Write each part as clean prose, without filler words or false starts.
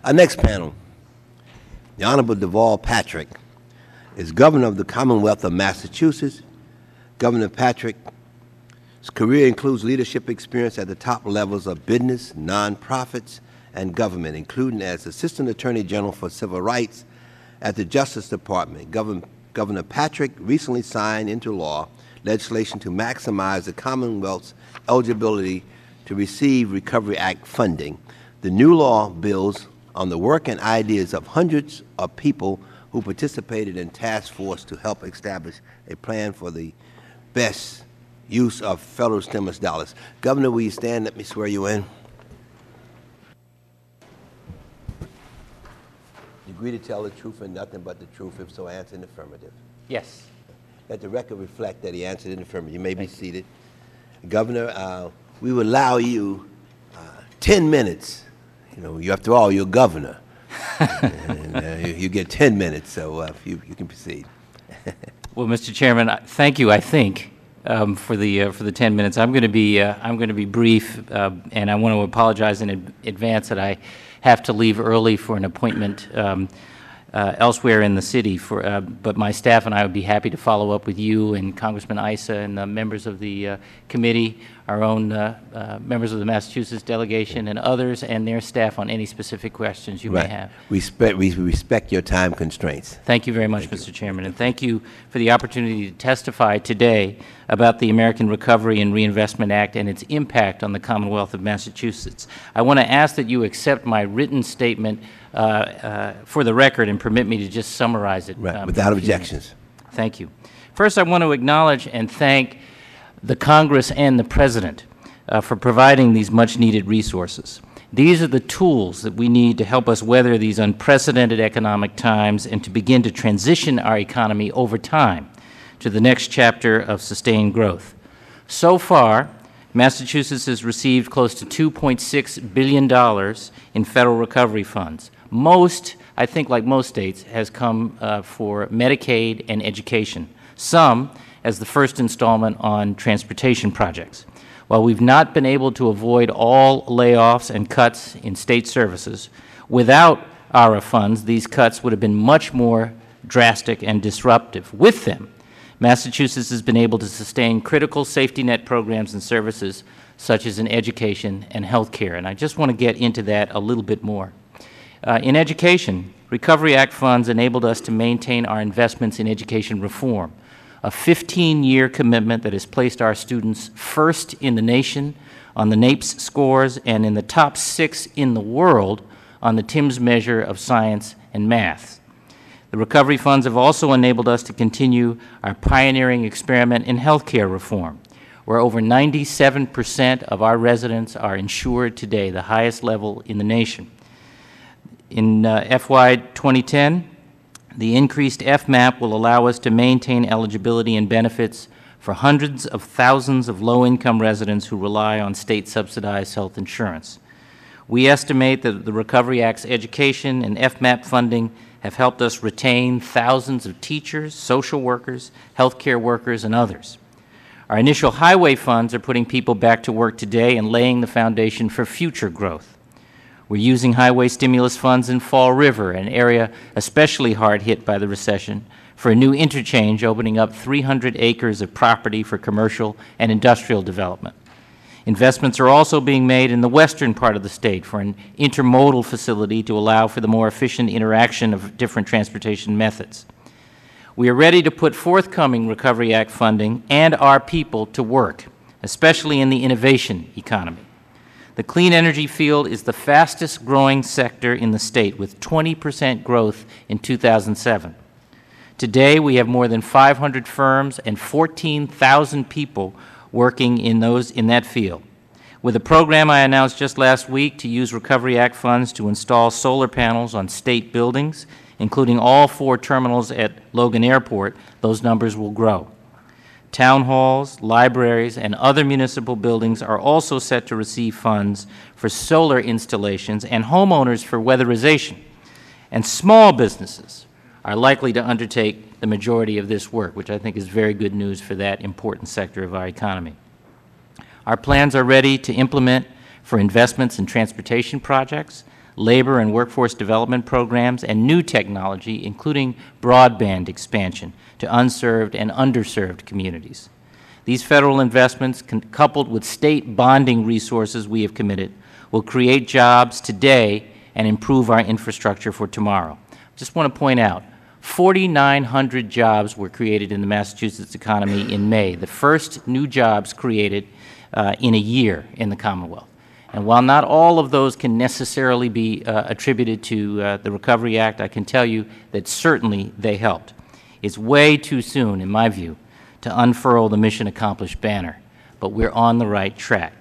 Our next panel, the Honorable Deval Patrick, is Governor of the Commonwealth of Massachusetts. Governor Patrick's career includes leadership experience at the top levels of business, nonprofits, and government, including as Assistant Attorney General for Civil Rights at the Justice Department. Governor Patrick recently signed into law legislation to maximize the Commonwealth's eligibility to receive Recovery Act funding. The new law builds on the work and ideas of hundreds of people who participated in task force to help establish a plan for the best use of federal stimulus dollars. Governor, will you stand? Let me swear you in. You agree to tell the truth and nothing but the truth, if so, answer in the affirmative. Yes. Let the record reflect that he answered in the affirmative. You may be seated. Governor, we will allow you 10 minutes. You know, after all, you're governor. and, you get 10 minutes, so you can proceed. Well, Mr. Chairman, thank you. I think for the 10 minutes, I'm going to be brief, and I want to apologize in advance that I have to leave early for an appointment elsewhere in the city. But my staff and I would be happy to follow up with you and Congressman Issa and the members of the committee, our own members of the Massachusetts delegation, and others and their staff on any specific questions you may have. We respect your time constraints. Thank you very much, Mr. Chairman, and thank you for the opportunity to testify today about the American Recovery and Reinvestment Act and its impact on the Commonwealth of Massachusetts. I want to ask that you accept my written statement for the record and permit me to just summarize it. Without objections. Thank you. First, I want to acknowledge and thank the Congress and the President for providing these much-needed resources. These are the tools that we need to help us weather these unprecedented economic times and to begin to transition our economy over time to the next chapter of sustained growth. So far, Massachusetts has received close to $2.6 billion in federal recovery funds. Most, I think like most states, has come for Medicaid and education, some as the first installment on transportation projects. While we've not been able to avoid all layoffs and cuts in state services, without ARA funds, these cuts would have been much more drastic and disruptive. With them, Massachusetts has been able to sustain critical safety net programs and services such as in education and health care, and I just want to get into that a little bit more. In education, Recovery Act funds enabled us to maintain our investments in education reform, a 15-year commitment that has placed our students first in the nation on the NAEPS scores and in the top 6 in the world on the TIMSS measure of science and math. The recovery funds have also enabled us to continue our pioneering experiment in health care reform, where over 97% of our residents are insured today, the highest level in the nation. In FY 2010, the increased FMAP will allow us to maintain eligibility and benefits for hundreds of thousands of low-income residents who rely on state-subsidized health insurance. We estimate that the Recovery Act's education and FMAP funding have helped us retain thousands of teachers, social workers, healthcare workers, and others. Our initial highway funds are putting people back to work today and laying the foundation for future growth. We're using highway stimulus funds in Fall River, an area especially hard hit by the recession, for a new interchange opening up 300 acres of property for commercial and industrial development. Investments are also being made in the western part of the state for an intermodal facility to allow for the more efficient interaction of different transportation methods. We are ready to put forthcoming Recovery Act funding and our people to work, especially in the innovation economy. The clean energy field is the fastest growing sector in the state, with 20% growth in 2007. Today, we have more than 500 firms and 14,000 people working in that field. With a program I announced just last week to use Recovery Act funds to install solar panels on state buildings, including all 4 terminals at Logan Airport, those numbers will grow. Town halls, libraries, and other municipal buildings are also set to receive funds for solar installations and homeowners for weatherization. And small businesses are likely to undertake the majority of this work, which I think is very good news for that important sector of our economy. Our plans are ready to implement for investments in transportation projects labor and workforce development programs, and new technology, including broadband expansion to unserved and underserved communities. These federal investments, coupled with state bonding resources we have committed, will create jobs today and improve our infrastructure for tomorrow. I just want to point out, 4,900 jobs were created in the Massachusetts economy in May, the first new jobs created in a year in the Commonwealth. And while not all of those can necessarily be attributed to the Recovery Act, I can tell you that certainly they helped. It's way too soon, in my view, to unfurl the mission accomplished banner, but we're on the right track.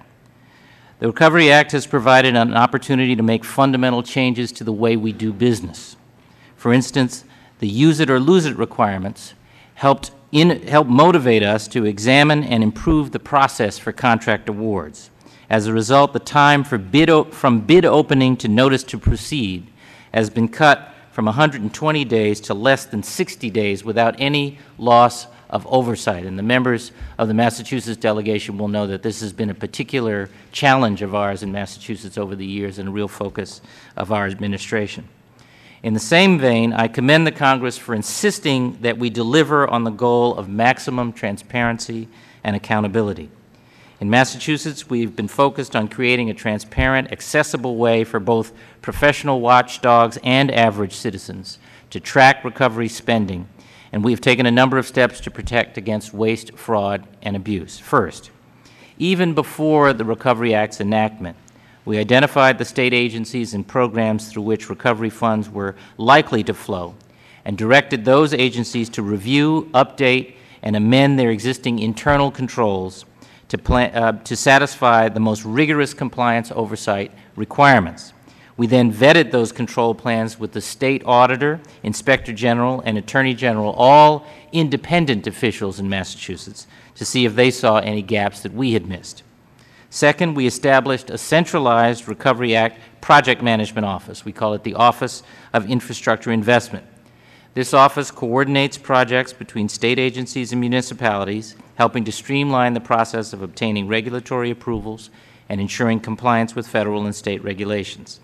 The Recovery Act has provided an opportunity to make fundamental changes to the way we do business. For instance, the use it or lose it requirements helped motivate us to examine and improve the process for contract awards. As a result, the time from bid opening to notice to proceed has been cut from 120 days to less than 60 days without any loss of oversight. And the members of the Massachusetts delegation will know that this has been a particular challenge of ours in Massachusetts over the years and a real focus of our administration. In the same vein, I commend the Congress for insisting that we deliver on the goal of maximum transparency and accountability. In Massachusetts, we've been focused on creating a transparent, accessible way for both professional watchdogs and average citizens to track recovery spending, and we've taken a number of steps to protect against waste, fraud, and abuse. First, even before the Recovery Act's enactment, we identified the state agencies and programs through which recovery funds were likely to flow and directed those agencies to review, update, and amend their existing internal controls to satisfy the most rigorous compliance oversight requirements. We then vetted those control plans with the State Auditor, Inspector General, and Attorney General, all independent officials in Massachusetts, to see if they saw any gaps that we had missed. Second, we established a Centralized Recovery Act Project Management Office. We call it the Office of Infrastructure Investment. This office coordinates projects between state agencies and municipalities, helping to streamline the process of obtaining regulatory approvals and ensuring compliance with federal and state regulations.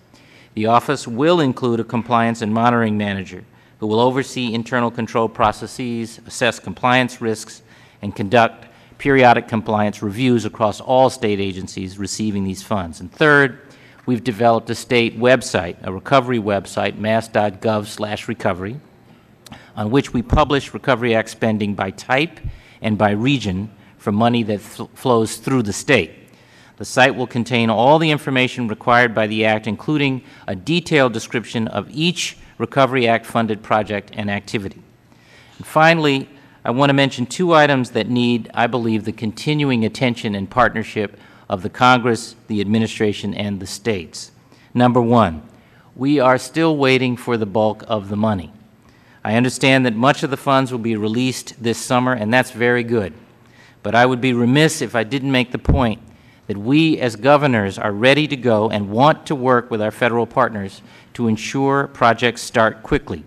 The office will include a compliance and monitoring manager who will oversee internal control processes, assess compliance risks, and conduct periodic compliance reviews across all state agencies receiving these funds. And third, we've developed a state website, a recovery website, mass.gov/recovery, on which we publish Recovery Act spending by type and by region for money that flows through the state. The site will contain all the information required by the Act, including a detailed description of each Recovery Act-funded project and activity. And finally, I want to mention two items that need, I believe, the continuing attention and partnership of the Congress, the administration, and the states. Number one, we are still waiting for the bulk of the money. I understand that much of the funds will be released this summer, and that's very good. But I would be remiss if I didn't make the point that we as governors are ready to go and want to work with our federal partners to ensure projects start quickly.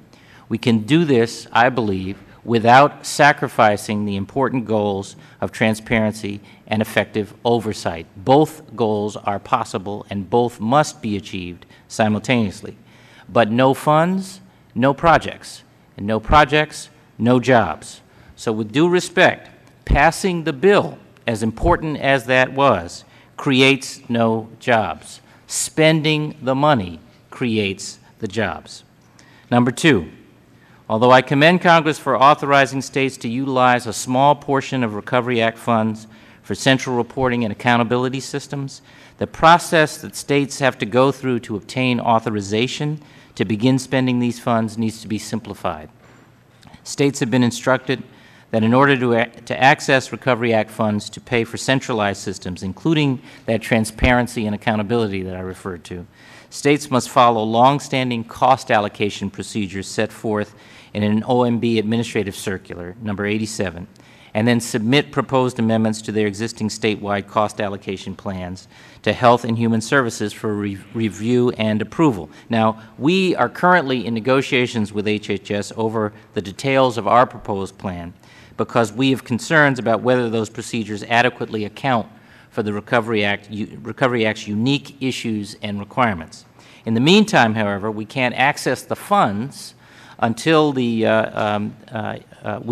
We can do this, I believe, without sacrificing the important goals of transparency and effective oversight. Both goals are possible and both must be achieved simultaneously. But no funds, no projects. And no projects, no jobs. So with due respect, passing the bill, as important as that was, creates no jobs. Spending the money creates the jobs. Number two, although I commend Congress for authorizing states to utilize a small portion of Recovery Act funds for central reporting and accountability systems, the process that states have to go through to obtain authorization to begin spending these funds needs to be simplified. States have been instructed that in order to access Recovery Act funds to pay for centralized systems, including that transparency and accountability that I referred to, states must follow long-standing cost allocation procedures set forth in an OMB administrative circular, number 87, and then submit proposed amendments to their existing statewide cost allocation plans to Health and Human Services for review and approval. Now, we are currently in negotiations with HHS over the details of our proposed plan because we have concerns about whether those procedures adequately account for the Recovery Act's unique issues and requirements. In the meantime, however, we can't access the funds until we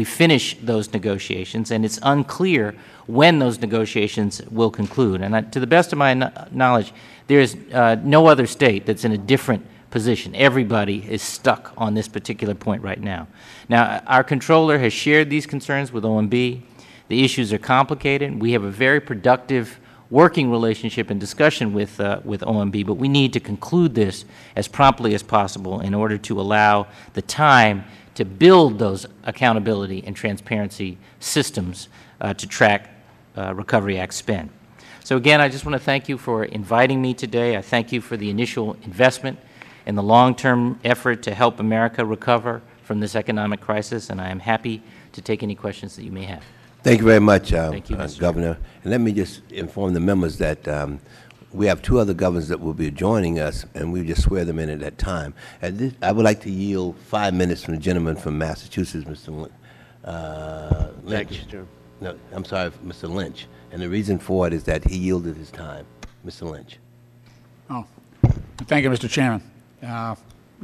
finish those negotiations, and it's unclear when those negotiations will conclude. And to the best of my knowledge, there is no other state that's in a different position. Everybody is stuck on this particular point right now. Now, our controller has shared these concerns with OMB. The issues are complicated. We have a very productive working relationship and discussion with OMB, but we need to conclude this as promptly as possible in order to allow the time to build those accountability and transparency systems to track Recovery Act spend. So again, I just want to thank you for inviting me today. I thank you for the initial investment in the long-term effort to help America recover from this economic crisis, and I am happy to take any questions that you may have. Thank you very much, Thank you, Governor. And let me just inform the members that we have two other governors that will be joining us, and we just swear them in at that time. At this, I would like to yield 5 minutes from the gentleman from Massachusetts, Mr. Lynch. Thank you, Chairman. No, I'm sorry, Mr. Lynch. And the reason for it is that he yielded his time. Mr. Lynch. Oh, thank you, Mr. Chairman.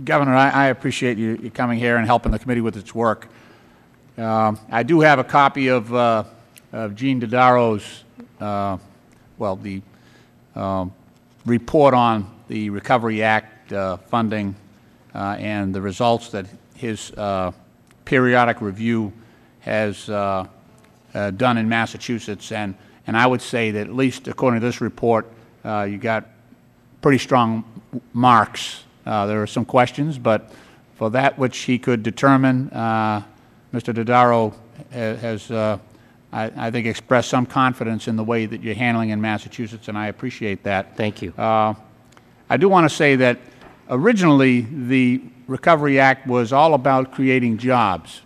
Governor, I appreciate you coming here and helping the committee with its work. I do have a copy of Gene Didaro's, the report on the Recovery Act funding and the results that his periodic review has done in Massachusetts. And I would say that, at least according to this report, you got pretty strong marks. There are some questions, but for that which he could determine, Mr. Didaro has, I think, expressed some confidence in the way that you're handling in Massachusetts, and I appreciate that. Thank you. I do want to say that originally the Recovery Act was all about creating jobs,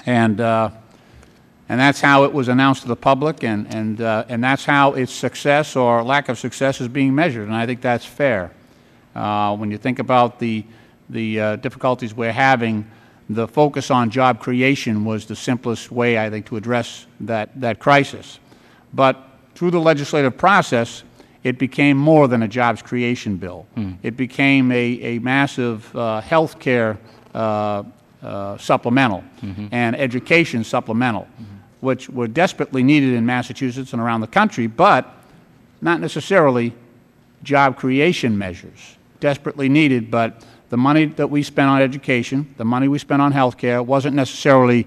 and that's how it was announced to the public, and that's how its success or lack of success is being measured, and I think that's fair. When you think about the difficulties we're having, the focus on job creation was the simplest way, I think, to address that crisis. But through the legislative process, it became more than a jobs creation bill. It became a massive health care supplemental and education supplemental, which were desperately needed in Massachusetts and around the country, but not necessarily job creation measures. Desperately needed, but the money that we spent on education, the money we spent on health care, wasn't necessarily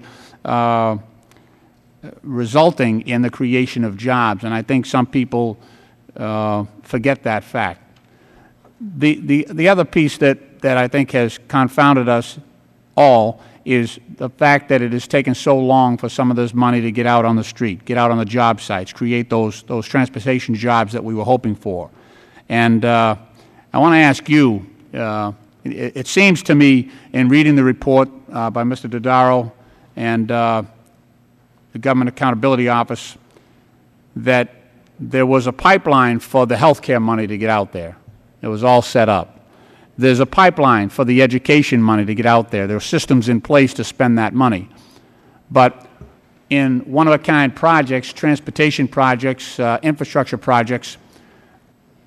resulting in the creation of jobs, and I think some people forget that fact. The other piece that I think has confounded us all is the fact that it has taken so long for some of this money to get out on the street, get out on the job sites, create those transportation jobs that we were hoping for. And I want to ask you, it seems to me in reading the report by Mr. Didaro and the Government Accountability Office that there was a pipeline for the health care money to get out there. It was all set up. There's a pipeline for the education money to get out there. There are systems in place to spend that money. But in one-of-a-kind projects, transportation projects, infrastructure projects,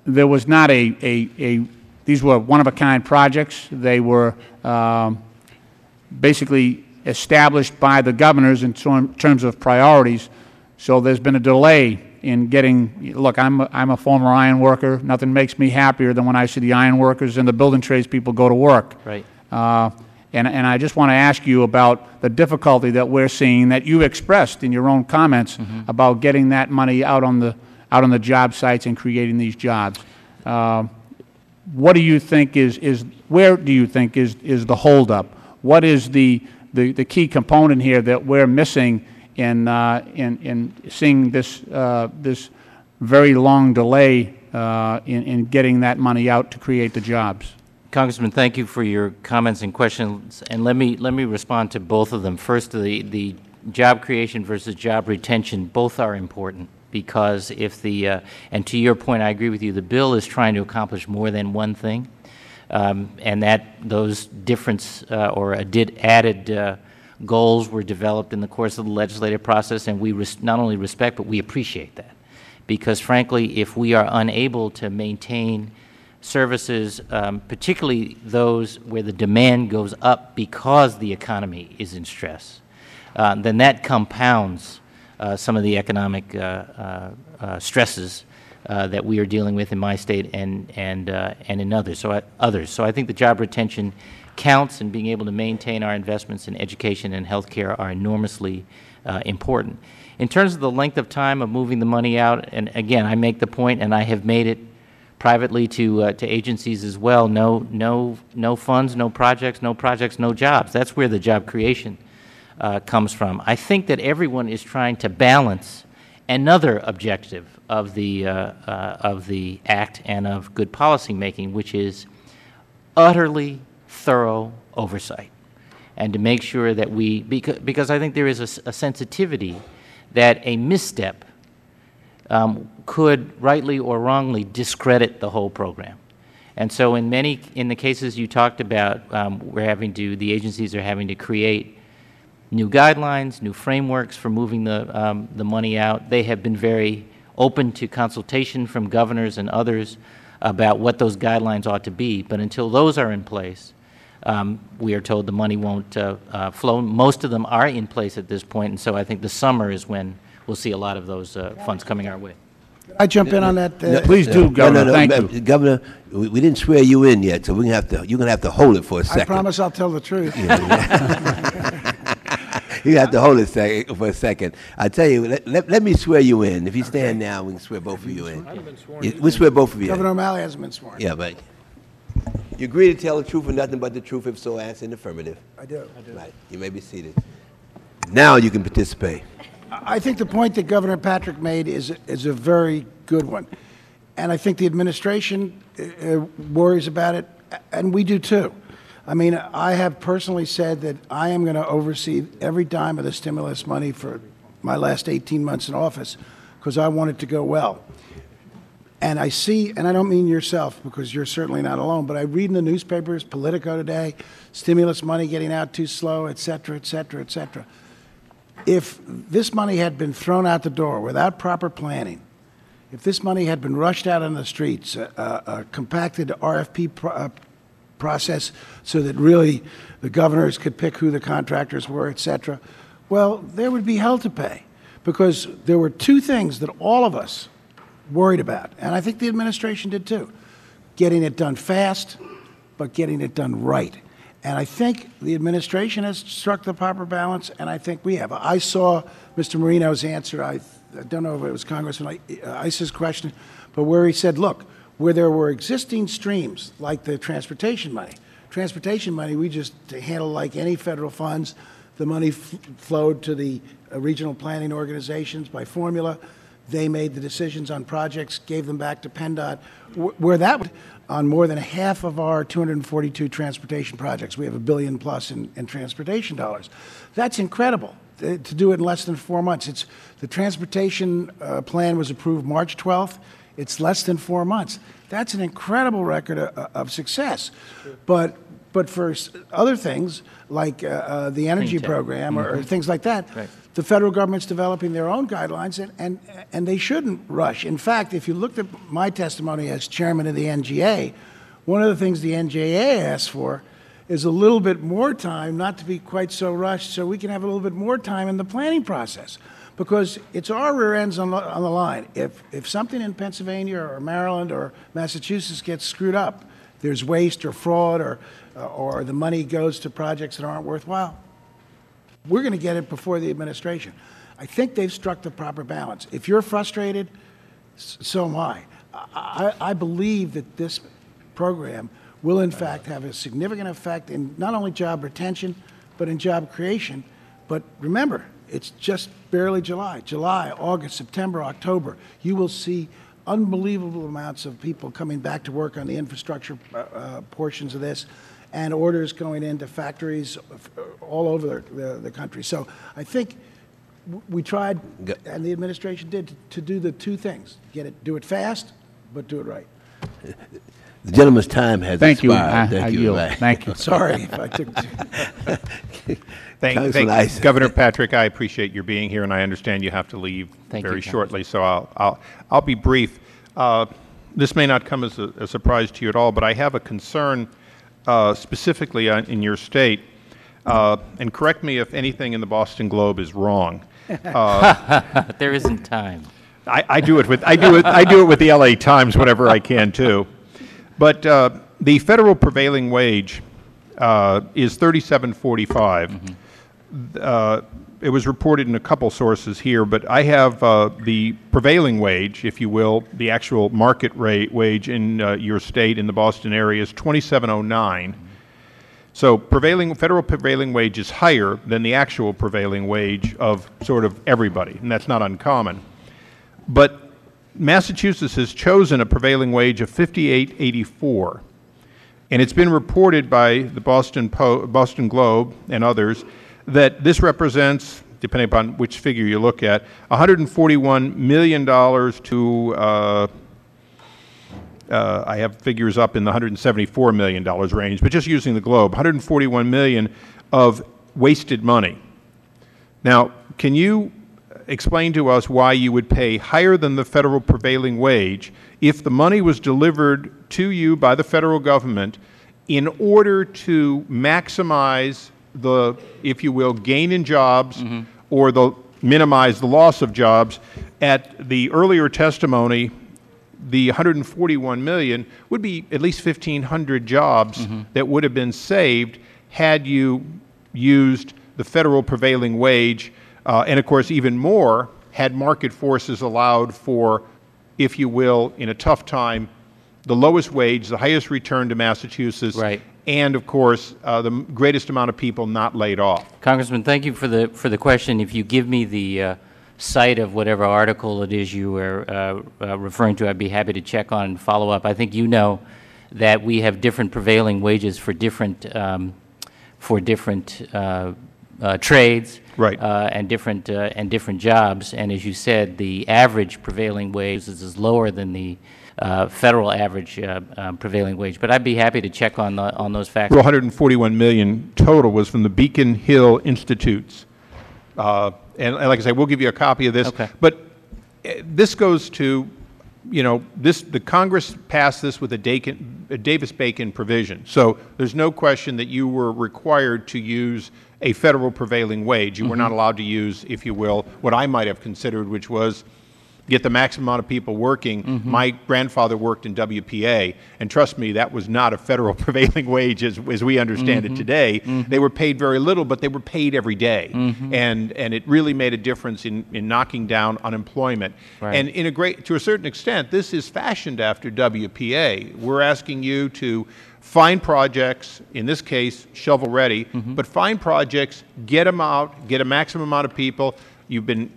there was not these were one-of-a-kind projects. They were basically established by the governors in terms of priorities. So there's been a delay in getting, look, I'm a former iron worker. Nothing makes me happier than when I see the iron workers and the building trades people go to work. Right. And I just want to ask you about the difficulty that we're seeing that you expressed in your own comments about getting that money out on the job sites and creating these jobs. What do you think where do you think is the holdup? What is the key component here that we're missing in seeing this very long delay in getting that money out to create the jobs? Congressman, thank you for your comments and questions, and let me respond to both of them. First, the job creation versus job retention, both are important, because if and to your point, I agree with you, the bill is trying to accomplish more than one thing, and those different or added goals were developed in the course of the legislative process, and we not only respect, but we appreciate that. Because frankly, if we are unable to maintain services, particularly those where the demand goes up because the economy is in stress, then that compounds some of the economic stresses that we are dealing with in my state and in others. So I think the job retention counts, and being able to maintain our investments in education and health care are enormously important. In terms of the length of time of moving the money out, and again, I make the point, and I have made it privately to agencies as well, no funds, no projects, no jobs. That's where the job creation comes from. I think that everyone is trying to balance another objective of the Act and of good policy making, which is utterly thorough oversight, and to make sure that we, because I think there is a sensitivity that a misstep could rightly or wrongly discredit the whole program. And so in the cases you talked about, the agencies are having to create new guidelines, new frameworks for moving the money out. They have been very open to consultation from governors and others about what those guidelines ought to be. But until those are in place, we are told the money won't flow. Most of them are in place at this point, and so I think the summer is when we'll see a lot of those funds coming our way. I jump in on that? Please do, Governor. Thank you. Governor, we didn't swear you in yet, so you're going to have to hold it for a second. I promise I'll tell the truth. You have to hold it for a second. I tell you, let me swear you in. If you stand now, we can swear both of you in. I haven't been sworn in. We swear both of you in. Governor O'Malley hasn't been sworn. Yeah, but you agree to tell the truth and nothing but the truth. If so, answer in the affirmative. I do. Right. You may be seated. Now you can participate. I think the point that Governor Patrick made is a very good one. And I think the administration worries about it, and we do too. I mean, I have personally said that I am going to oversee every dime of the stimulus money for my last 18 months in office because I want it to go well. And I see, and I don't mean yourself because you're certainly not alone, but I read in the newspapers, Politico today, stimulus money getting out too slow, et cetera, et cetera, et cetera. If this money had been thrown out the door without proper planning, if this money had been rushed out on the streets, a compacted RFP process so that really the governors could pick who the contractors were, et cetera, well, there would be hell to pay because there were two things that all of us worried about, and I think the administration did too, getting it done fast, but getting it done right. And I think the administration has struck the proper balance, and I think we have. I saw Mr. Marino's answer. I don't know if it was Congressman Iss's question, but where he said, look, where there were existing streams, like the transportation money we just handle like any federal funds. The money flowed to the regional planning organizations by formula. They made the decisions on projects, gave them back to PennDOT. Where that on more than half of our 242 transportation projects, we have $1 billion plus in transportation dollars. That's incredible to do it in less than 4 months. The transportation plan was approved March 12th. It's less than 4 months. That's an incredible record of success. But for other things like the energy program or things like that, right, the federal government's developing their own guidelines, and they shouldn't rush. In fact, if you looked at my testimony as chairman of the NGA, one of the things the NGA asked for is a little bit more time, not to be quite so rushed, so we can have a little bit more time in the planning process. Because it's our rear ends on the line. If something in Pennsylvania or Maryland or Massachusetts gets screwed up, there's waste or fraud or the money goes to projects that aren't worthwhile, we're going to get it before the administration. I think they've struck the proper balance. If you're frustrated, so am I. I believe that this program will, in fact, have a significant effect in not only job retention, but in job creation. But remember, it's just barely July. July, August, September, October. You will see unbelievable amounts of people coming back to work on the infrastructure portions of this, and orders going into factories all over the country. So I think we tried, and the administration did, to do the two things: do it fast, but do it right. The gentleman's time has expired. Thank you. Thank you. Sorry if I took. Thank you, Governor Patrick. I appreciate your being here, and I understand you have to leave very shortly. So I'll be brief. this may not come as a surprise to you at all, but I have a concern specifically in your state, and correct me if anything in the Boston Globe is wrong. There isn't time. I do it with the LA Times whenever I can too. But the federal prevailing wage is $37.45. It was reported in a couple sources here, but I have the prevailing wage, if you will, the actual market rate wage in your state in the Boston area is $27.09. So federal prevailing wage is higher than the actual prevailing wage of sort of everybody, and that's not uncommon. But Massachusetts has chosen a prevailing wage of $58.84, and it's been reported by the Boston Globe and others that this represents, depending upon which figure you look at, $141 million to, I have figures up in the $174 million range, but just using the Globe, $141 million of wasted money. Now, can you explain to us why you would pay higher than the federal prevailing wage if the money was delivered to you by the federal government in order to maximize the, if you will, gain in jobs or minimize the loss of jobs? At the earlier testimony, the $141 million would be at least 1,500 jobs that would have been saved had you used the federal prevailing wage, and of course even more had market forces allowed for, if you will, in a tough time, the lowest wage, the highest return to Massachusetts, right, and of course the greatest amount of people not laid off. Congressman, thank you for the question. If you give me the site of whatever article it is you are referring to, I'd be happy to check on and follow up. I think you know that we have different prevailing wages for different trades, right, and different jobs. And as you said, the average prevailing wage is lower than the federal average prevailing wage. But I'd be happy to check on those facts. Well, $141 million total was from the Beacon Hill Institutes. And like I say, we'll give you a copy of this. Okay. But this goes to, you know, the Congress passed this with a Davis-Bacon provision. So there's no question that you were required to use a federal prevailing wage. You were not allowed to use, if you will, what I might have considered, which was get the maximum amount of people working. My grandfather worked in WPA, and trust me, that was not a federal prevailing wage as we understand it today. They were paid very little, but they were paid every day, and it really made a difference in knocking down unemployment. Right. And to a certain extent, this is fashioned after WPA. We're asking you to find projects, in this case, shovel-ready, but find projects, get them out, get a maximum amount of people. You've been,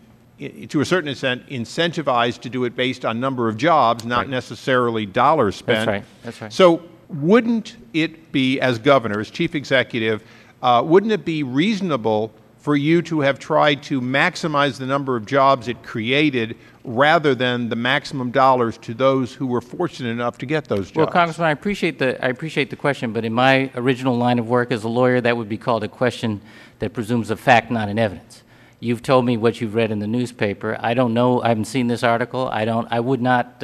to a certain extent, incentivized to do it based on number of jobs, not necessarily dollars spent. That's right. That's right. So wouldn't it be, as governor, as chief executive, wouldn't it be reasonable for you to have tried to maximize the number of jobs it created rather than the maximum dollars to those who were fortunate enough to get those jobs? Well, Congressman, I appreciate the question, but in my original line of work as a lawyer, that would be called a question that presumes a fact, not an evidence. You've told me what you've read in the newspaper. I don't know. I haven't seen this article. I would not.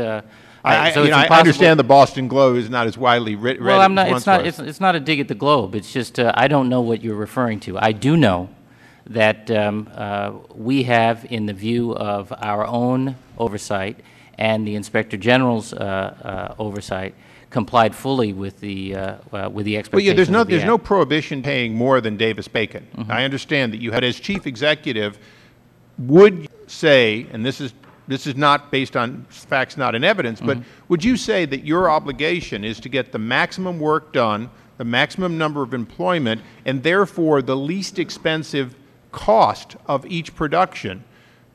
I understand the Boston Globe is not as widely read. Well, it's not a dig at the Globe. It's just I don't know what you're referring to. I do know that we have, in the view of our own oversight and the Inspector General's oversight, complied fully with the expectations. Well, yeah, there's no prohibition paying more than Davis-Bacon. I understand that you had, as chief executive, would you say, and this is not based on facts, not in evidence, but would you say that your obligation is to get the maximum work done, the maximum number of employment, and therefore the least expensive cost of each production?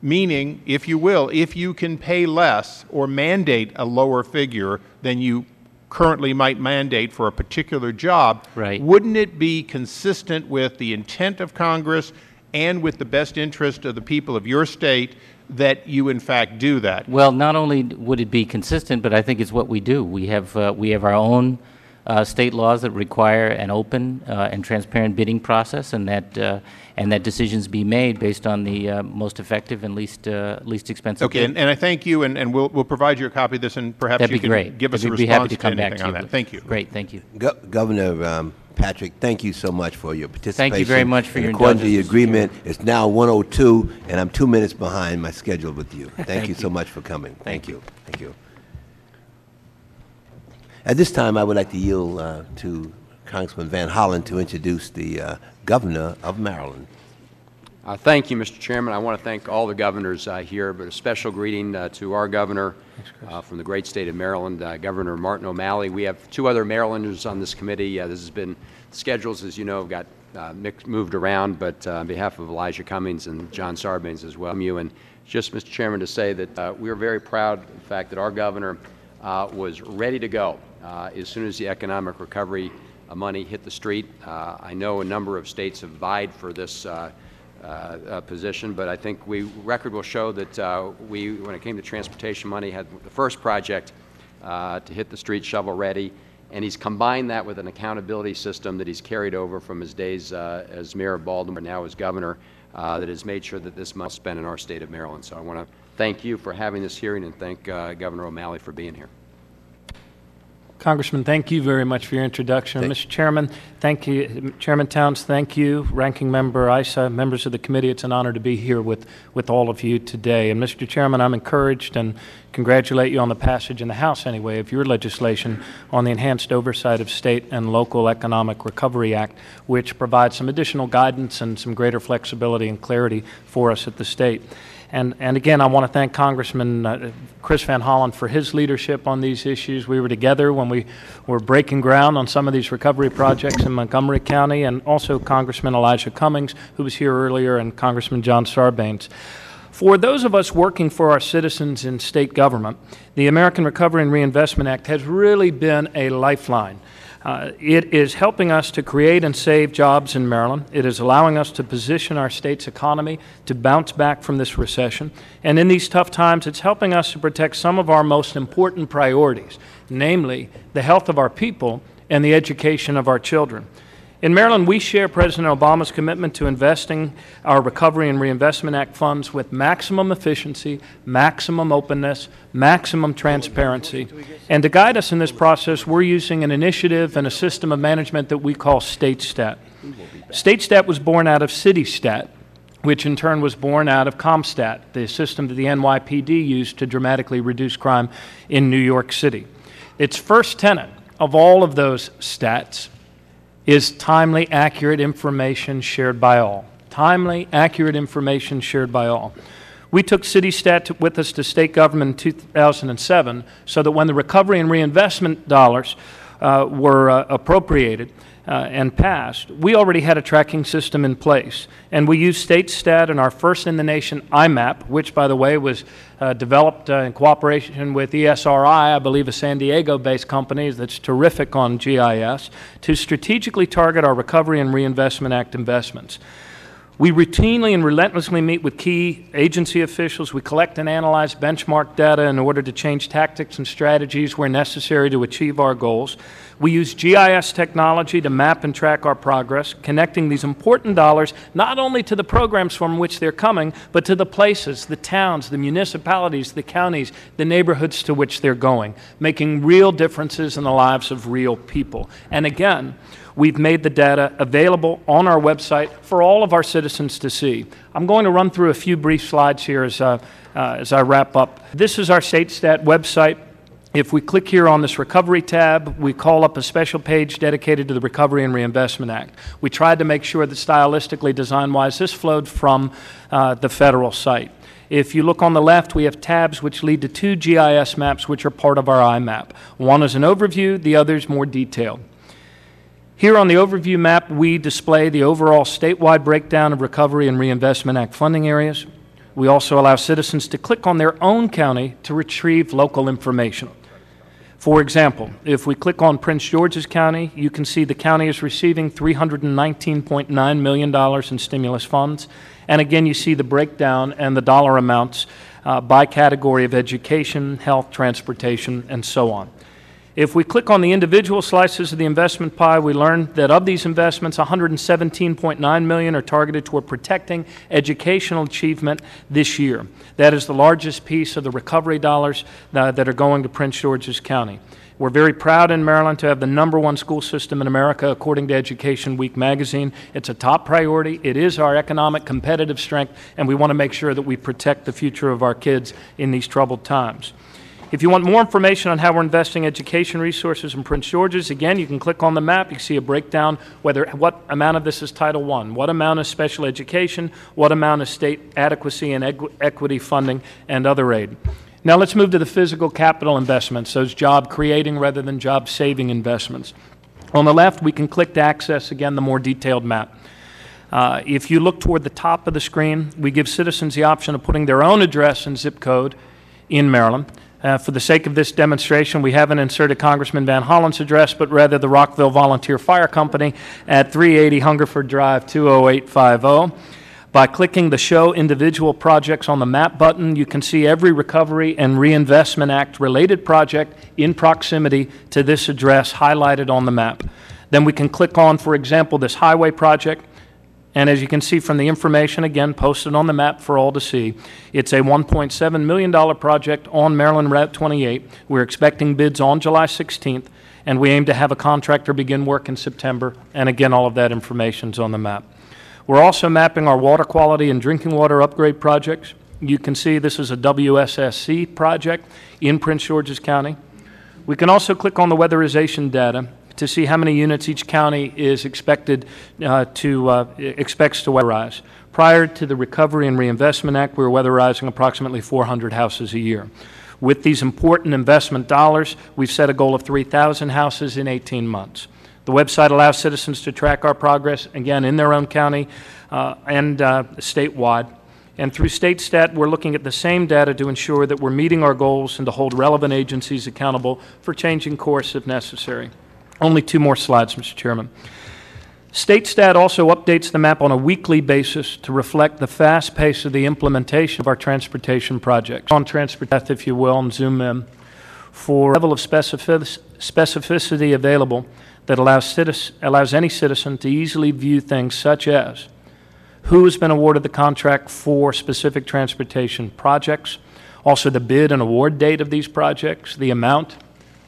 Meaning, if you will, if you can pay less or mandate a lower figure than you currently might mandate for a particular job, right, wouldn't it be consistent with the intent of Congress and with the best interest of the people of your state that you in fact do that? Well, not only would it be consistent, but I think it's what we do. We have our own state laws that require an open and transparent bidding process, and that decisions be made based on the most effective and least expensive. Okay, bid. and I thank you, and we'll provide you a copy of this, and perhaps That'd you be can great. give us a We'd be happy response to come back anything to on you. that. Thank you. Great, thank you. Governor Patrick, thank you so much for your participation. Thank you very much for your According to the indulgence, Mr. agreement, it's now 1:02, and I'm 2 minutes behind my schedule with you. Thank you so much for coming. Thank you. Thank you. At this time, I would like to yield to Congressman Van Hollen to introduce the Governor of Maryland. Thank you, Mr. Chairman. I want to thank all the governors here, but a special greeting to our governor from the great state of Maryland, Governor Martin O'Malley. We have two other Marylanders on this committee. This has been, schedules, as you know, got moved around, but on behalf of Elijah Cummings and John Sarbanes as well. And just, Mr. Chairman, to say that we are very proud of the fact that our governor was ready to go as soon as the economic recovery money hit the street. I know a number of states have vied for this position, but I think record will show that when it came to transportation money, had the first project to hit the street shovel ready, and he's combined that with an accountability system that he's carried over from his days as mayor of Baltimore, now as governor, that has made sure that this money is spent in our state of Maryland. So I want to thank you for having this hearing and thank Governor O'Malley for being here. Congressman, thank you very much for your introduction. Mr. Chairman, thank you. Chairman Towns, thank you. Ranking Member Issa, members of the committee, it's an honor to be here with all of you today. And Mr. Chairman, I'm encouraged and congratulate you on the passage in the House, anyway, of your legislation on the Enhanced Oversight of State and Local Economic Recovery Act, which provides some additional guidance and some greater flexibility and clarity for us at the state. And again, I want to thank Congressman Chris Van Hollen for his leadership on these issues. We were together when we were breaking ground on some of these recovery projects in Montgomery County, and also Congressman Elijah Cummings, who was here earlier, and Congressman John Sarbanes. For those of us working for our citizens in state government, the American Recovery and Reinvestment Act has really been a lifeline. It is helping us to create and save jobs in Maryland. It is allowing us to position our state's economy to bounce back from this recession. And in these tough times, it's helping us to protect some of our most important priorities, namely the health of our people and the education of our children. In Maryland, we share President Obama's commitment to investing our Recovery and Reinvestment Act funds with maximum efficiency, maximum openness, maximum transparency. And to guide us in this process, we're using an initiative and a system of management that we call StateStat. StateStat was born out of CityStat, which in turn was born out of CompStat, the system that the NYPD used to dramatically reduce crime in New York City. Its first tenet of all of those stats is timely, accurate information shared by all. Timely, accurate information shared by all. We took CityStat with us to state government in 2007 so that when the recovery and reinvestment dollars were appropriated and passed, we already had a tracking system in place. And we used StateStat in our first-in-the-nation IMAP, which, by the way, was developed in cooperation with ESRI, I believe a San Diego-based company that's terrific on GIS, to strategically target our Recovery and Reinvestment Act investments. We routinely and relentlessly meet with key agency officials. We collect and analyze benchmark data in order to change tactics and strategies where necessary to achieve our goals. We use GIS technology to map and track our progress, connecting these important dollars not only to the programs from which they're coming, but to the places, the towns, the municipalities, the counties, the neighborhoods to which they're going, making real differences in the lives of real people. And again, we've made the data available on our website for all of our citizens to see. I'm going to run through a few brief slides here as I wrap up. This is our StateStat website. If we click here on this Recovery tab, we call up a special page dedicated to the Recovery and Reinvestment Act. We tried to make sure that stylistically, design-wise, this flowed from the federal site. If you look on the left, we have tabs which lead to two GIS maps which are part of our IMAP. One is an overview, the other is more detailed. Here on the overview map, we display the overall statewide breakdown of Recovery and Reinvestment Act funding areas. We also allow citizens to click on their own county to retrieve local information. For example, if we click on Prince George's County, you can see the county is receiving $319.9 million in stimulus funds. And again, you see the breakdown and the dollar amounts by category of education, health, transportation, and so on. If we click on the individual slices of the investment pie, we learn that of these investments, $117.9 million are targeted toward protecting educational achievement this year. That is the largest piece of the recovery dollars that are going to Prince George's County. We're very proud in Maryland to have the #1 school system in America, according to Education Week magazine. It's a top priority. It is our economic competitive strength, and we want to make sure that we protect the future of our kids in these troubled times. If you want more information on how we're investing education resources in Prince George's, again, you can click on the map. You can see a breakdown what amount of this is Title I, what amount is special education, what amount is state adequacy and equity funding, and other aid. Now let's move to the physical capital investments, those job-creating rather than job-saving investments. On the left, we can click to access, again, the more detailed map. If you look toward the top of the screen, we give citizens the option of putting their own address and zip code in Maryland. For the sake of this demonstration, we haven't inserted Congressman Van Hollen's address, but rather the Rockville Volunteer Fire Company at 380 Hungerford Drive, 20850. By clicking the Show Individual Projects on the Map button, you can see every Recovery and Reinvestment Act related project in proximity to this address highlighted on the map. Then we can click on, for example, this highway project. And as you can see from the information, again, posted on the map for all to see, it's a $1.7 million project on Maryland Route 28. We're expecting bids on July 16th, and we aim to have a contractor begin work in September. And again, all of that information is on the map. We're also mapping our water quality and drinking water upgrade projects. You can see this is a WSSC project in Prince George's County. We can also click on the weatherization data to see how many units each county is expects to weatherize. Prior to the Recovery and Reinvestment Act, we were weatherizing approximately 400 houses a year. With these important investment dollars, we've set a goal of 3,000 houses in 18 months. The website allows citizens to track our progress, again, in their own county and statewide. And through StateStat, we're looking at the same data to ensure that we're meeting our goals and to hold relevant agencies accountable for changing course if necessary. Only 2 more slides, Mr. Chairman. StateStat also updates the map on a weekly basis to reflect the fast pace of the implementation of our transportation projects. On transportation, if you will, and zoom in, for a level of specificity available that allows any citizen to easily view things such as who has been awarded the contract for specific transportation projects, also the bid and award date of these projects, the amount,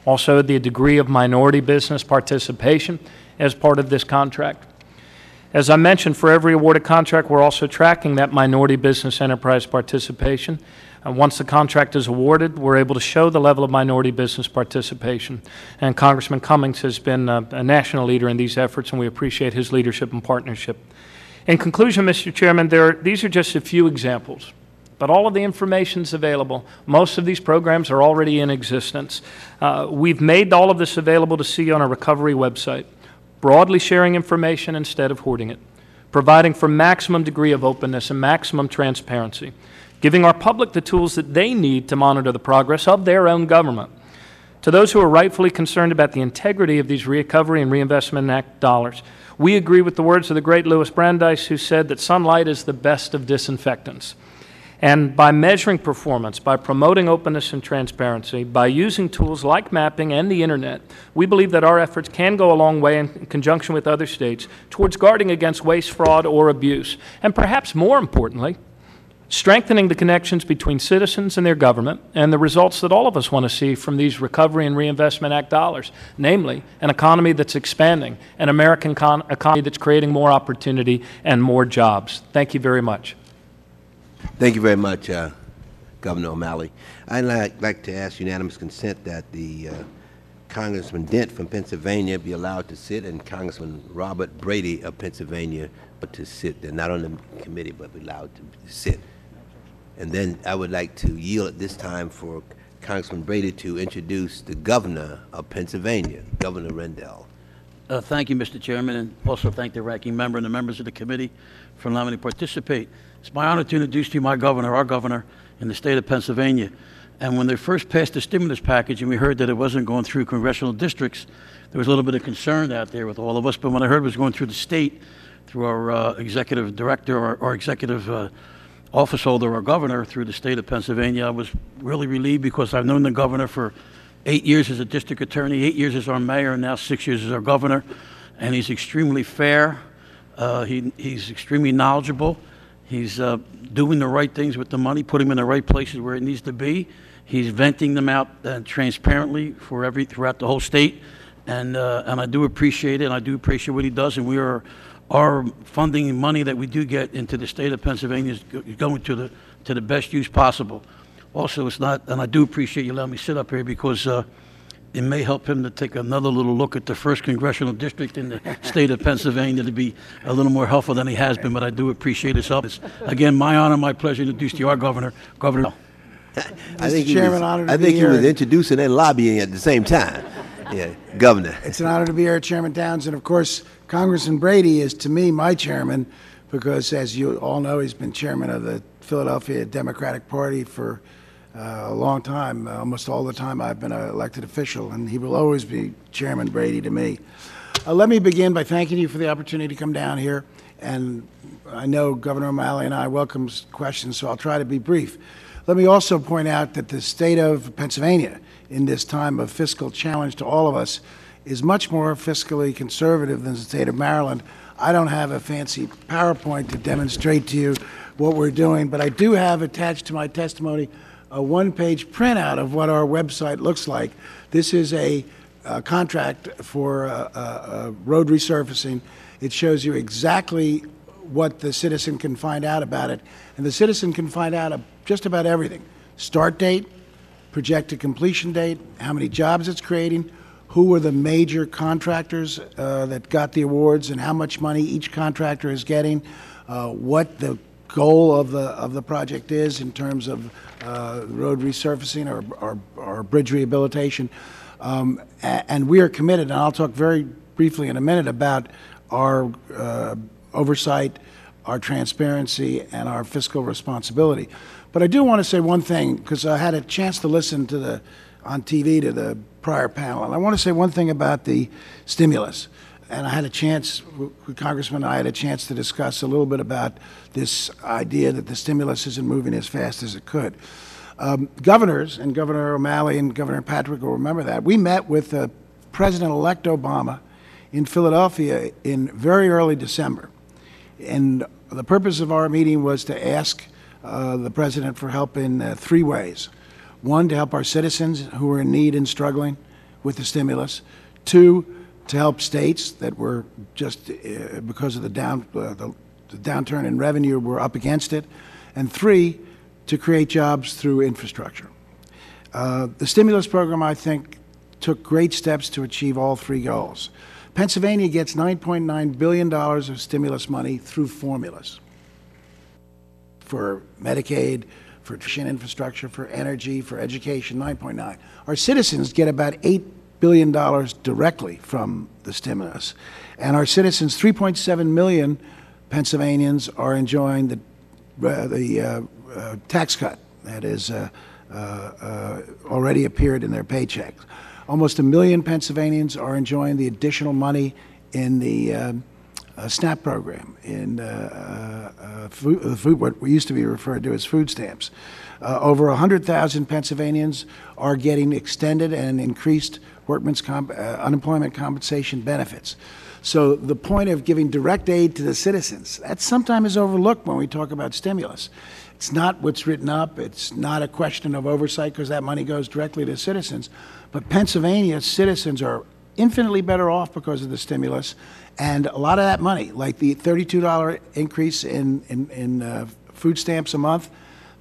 also the degree of minority business participation as part of this contract. As I mentioned, for every awarded contract, we're also tracking that minority business enterprise participation. And once the contract is awarded, we're able to show the level of minority business participation. And Congressman Cummings has been a national leader in these efforts, and we appreciate his leadership and partnership. In conclusion, Mr. Chairman, these are just a few examples. But all of the information is available. Most of these programs are already in existence. We've made all of this available to see on our recovery website, broadly sharing information instead of hoarding it, providing for maximum degree of openness and maximum transparency, giving our public the tools that they need to monitor the progress of their own government. To those who are rightfully concerned about the integrity of these Recovery and Reinvestment Act dollars, we agree with the words of the great Louis Brandeis, who said that sunlight is the best of disinfectants. And by measuring performance, by promoting openness and transparency, by using tools like mapping and the Internet, we believe that our efforts can go a long way in conjunction with other states towards guarding against waste, fraud, or abuse, and perhaps more importantly, strengthening the connections between citizens and their government and the results that all of us want to see from these Recovery and Reinvestment Act dollars, namely an economy that's expanding, an American economy that's creating more opportunity and more jobs. Thank you very much. Thank you very much, Governor O'Malley. I'd like to ask unanimous consent that the Congressman Dent from Pennsylvania be allowed to sit, and Congressman Robert Brady of Pennsylvania to sit. They're not on the committee, but be allowed to sit. And then I would like to yield at this time for Congressman Brady to introduce the Governor of Pennsylvania, Governor Rendell. Thank you, Mr. Chairman, and also thank the ranking member and the members of the committee for allowing me to participate. It's my honor to introduce to you my governor, our governor in the state of Pennsylvania. And when they first passed the stimulus package and we heard that it wasn't going through congressional districts, there was a little bit of concern out there with all of us. But when I heard it was going through the state, through our executive director, our executive office holder, our governor, through the state of Pennsylvania, I was really relieved because I've known the governor for 8 years as a district attorney, 8 years as our mayor, and now 6 years as our governor. And he's extremely fair. He's extremely knowledgeable. He's doing the right things with the money, putting them in the right places where it needs to be. He's venting them out transparently throughout the whole state. And I do appreciate it, and I do appreciate what he does. And our funding and money that we do get into the state of Pennsylvania is going to the best use possible. Also, it's not, and I do appreciate you letting me sit up here because it may help him to take another little look at the 1st Congressional District in the state of Pennsylvania to be a little more helpful than he has been, but I do appreciate his help. It's, again, my honor, my pleasure to introduce to you our governor, Governor. I think Chairman, honored to I be think he was here. introducing and lobbying at the same time. Yeah, Governor. It's an honor to be here, Chairman Towns. And of course, Congressman Brady is, to me, my chairman, because as you all know, he's been chairman of the Philadelphia Democratic Party for a long time, almost all the time I've been an elected official, and he will always be Chairman Brady to me. Let me begin by thanking you for the opportunity to come down here. And I know Governor O'Malley and I welcome questions, so I'll try to be brief. Let me also point out that the state of Pennsylvania, in this time of fiscal challenge to all of us, is much more fiscally conservative than the state of Maryland. I don't have a fancy PowerPoint to demonstrate to you what we're doing, but I do have attached to my testimony a one-page printout of what our website looks like. This is a contract for road resurfacing. It shows you exactly what the citizen can find out about it, and the citizen can find out just about everything. Start date, projected completion date, how many jobs it's creating, who were the major contractors that got the awards and how much money each contractor is getting, what the goal of the project is in terms of road resurfacing or bridge rehabilitation. And we are committed, and I'll talk very briefly in a minute about our oversight, our transparency, and our fiscal responsibility. But I do want to say one thing, because I had a chance to listen to on TV to the prior panel, and I want to say one thing about the stimulus. And I had a chance, Congressman and I had a chance to discuss a little bit about this idea that the stimulus isn't moving as fast as it could. Governors, and Governor O'Malley and Governor Patrick will remember that, we met with President-elect Obama in Philadelphia in very early December. And the purpose of our meeting was to ask the President for help in 3 ways. 1, to help our citizens who are in need and struggling with the stimulus. 2, to help states that were just, because of the downturn in revenue, were up against it. And 3, to create jobs through infrastructure. The stimulus program, I think, took great steps to achieve all 3 goals. Pennsylvania gets $9.9 billion of stimulus money through formulas for Medicaid, for infrastructure, for energy, for education, 9.9. Our citizens get about $8 billion directly from the stimulus. And our citizens, 3.7 million Pennsylvanians, are enjoying the tax cut that is already appeared in their paychecks. Almost 1 million Pennsylvanians are enjoying the additional money in the SNAP program, in what we used to be referred to as food stamps. Over 100,000 Pennsylvanians are getting extended and increased workman's unemployment compensation benefits. So the point of giving direct aid to the citizens, that sometimes is overlooked when we talk about stimulus. It's not what's written up. It's not a question of oversight because that money goes directly to citizens. But Pennsylvania citizens are infinitely better off because of the stimulus. And a lot of that money, like the $32 increase in food stamps a month,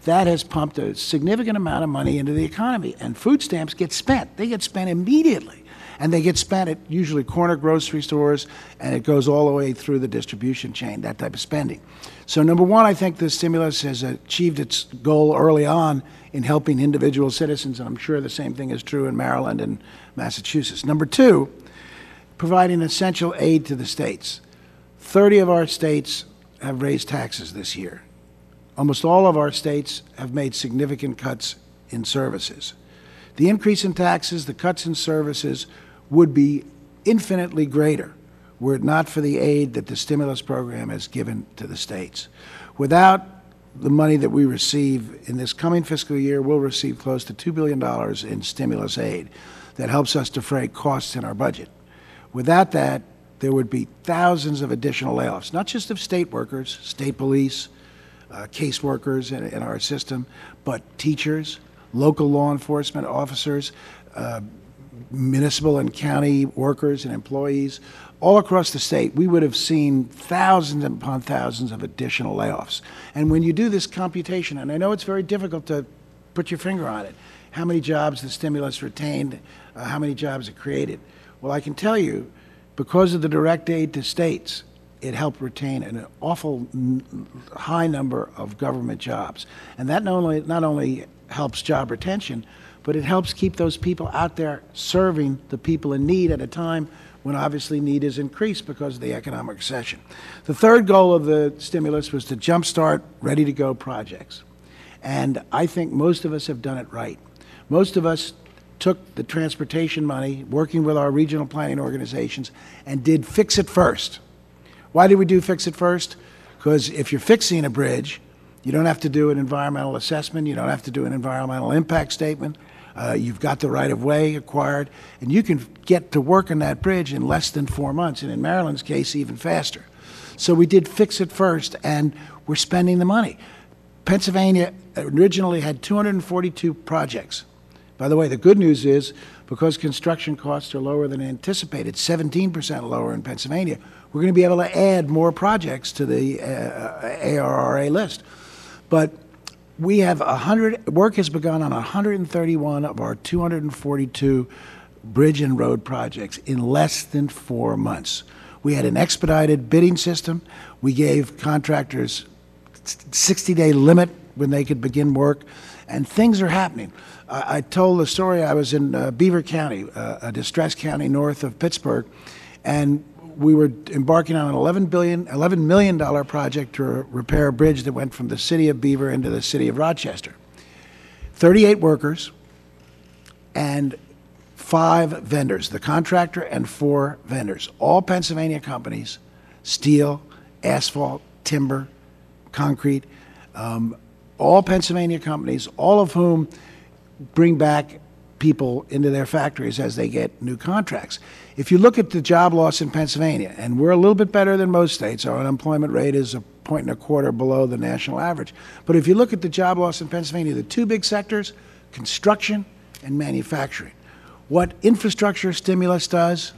that has pumped a significant amount of money into the economy. And food stamps get spent. They get spent immediately. And they get spent at usually corner grocery stores, and it goes all the way through the distribution chain, that type of spending. So number 1, I think the stimulus has achieved its goal early on in helping individual citizens, and I'm sure the same thing is true in Maryland and Massachusetts. Number 2, providing essential aid to the states. 30 of our states have raised taxes this year. Almost all of our states have made significant cuts in services. The increase in taxes, the cuts in services, would be infinitely greater were it not for the aid that the stimulus program has given to the states. Without the money that we receive in this coming fiscal year, we'll receive close to $2 billion in stimulus aid that helps us defray costs in our budget. Without that, there would be thousands of additional layoffs, not just of state workers, state police, caseworkers in our system, but teachers, local law enforcement officers, municipal and county workers and employees. All across the state, we would have seen thousands upon thousands of additional layoffs. And when you do this computation, and I know it's very difficult to put your finger on it, how many jobs the stimulus retained, how many jobs it created. Well, I can tell you, because of the direct aid to states, it helped retain an awful high number of government jobs. And that not only helps job retention, but it helps keep those people out there serving the people in need at a time when obviously need is increased because of the economic recession. The third goal of the stimulus was to jumpstart ready-to-go projects. And I think most of us have done it right. Most of us took the transportation money, working with our regional planning organizations, and did fix it first. Why did we do fix it first? Because if you're fixing a bridge, you don't have to do an environmental assessment, you don't have to do an environmental impact statement, you've got the right-of-way acquired, and you can get to work on that bridge in less than 4 months, and in Maryland's case, even faster. So we did fix it first, and we're spending the money. Pennsylvania originally had 242 projects. By the way, the good news is, because construction costs are lower than anticipated, 17% lower in Pennsylvania, we're going to be able to add more projects to the ARRA list. But we have work has begun on 131 of our 242 bridge and road projects in less than 4 months. We had an expedited bidding system. We gave contractors 60-day limit when they could begin work, and things are happening. I told the story. I was in Beaver County, a distressed county north of Pittsburgh, and we were embarking on an $11 million project to repair a bridge that went from the city of Beaver into the city of Rochester. 38 workers and 5 vendors, the contractor and 4 vendors, all Pennsylvania companies, steel, asphalt, timber, concrete, all Pennsylvania companies, all of whom bring back people into their factories as they get new contracts. If you look at the job loss in Pennsylvania, and we're a little bit better than most states, our unemployment rate is 1.25 below the national average. But if you look at the job loss in Pennsylvania, the 2 big sectors, construction and manufacturing. What infrastructure stimulus does,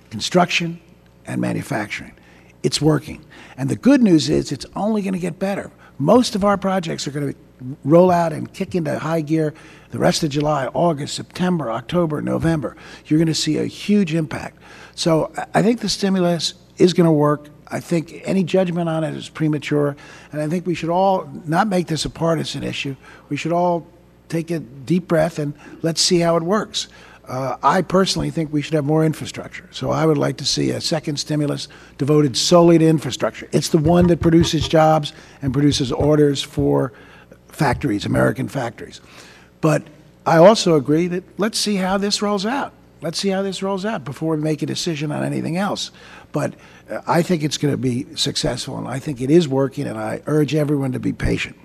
construction and manufacturing. It's working. And the good news is it's only going to get better. Most of our projects are going to roll out and kick into high gear the rest of July, August, September, October, November. You're going to see a huge impact. So I think the stimulus is going to work. I think any judgment on it is premature. And I think we should all not make this a partisan issue. We should all take a deep breath and let's see how it works. I personally think we should have more infrastructure. So I would like to see a second stimulus devoted solely to infrastructure. It's the one that produces jobs and produces orders for factories, American factories. But I also agree that let's see how this rolls out. Let's see how this rolls out before we make a decision on anything else. But I think it's going to be successful, and I think it is working, and I urge everyone to be patient.